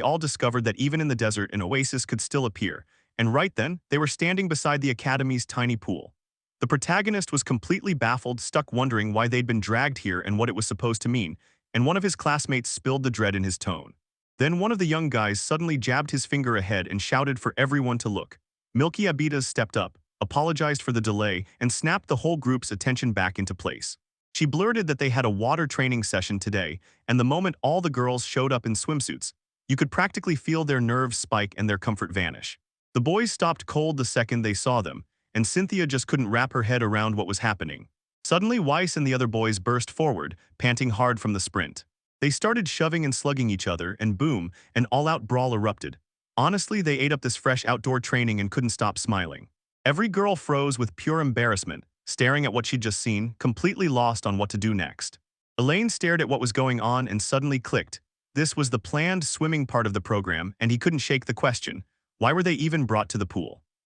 all discovered that even in the desert, an oasis could still appear, and right then, they were standing beside the academy's tiny pool. The protagonist was completely baffled, stuck wondering why they'd been dragged here and what it was supposed to mean, and one of his classmates spilled the dread in his tone. Then one of the young guys suddenly jabbed his finger ahead and shouted for everyone to look. Milky Abitas stepped up, apologized for the delay, and snapped the whole group's attention back into place. She blurted that they had a water training session today, and the moment all the girls showed up in swimsuits, you could practically feel their nerves spike and their comfort vanish. The boys stopped cold the second they saw them, and Cynthia just couldn't wrap her head around what was happening. Suddenly, Weiss and the other boys burst forward, panting hard from the sprint. They started shoving and slugging each other, and boom, an all-out brawl erupted. Honestly, they ate up this fresh outdoor training and couldn't stop smiling. Every girl froze with pure embarrassment, staring at what she'd just seen, completely lost on what to do next. Elaine stared at what was going on and suddenly clicked. This was the planned swimming part of the program, and he couldn't shake the question. Why were they even brought to the pool?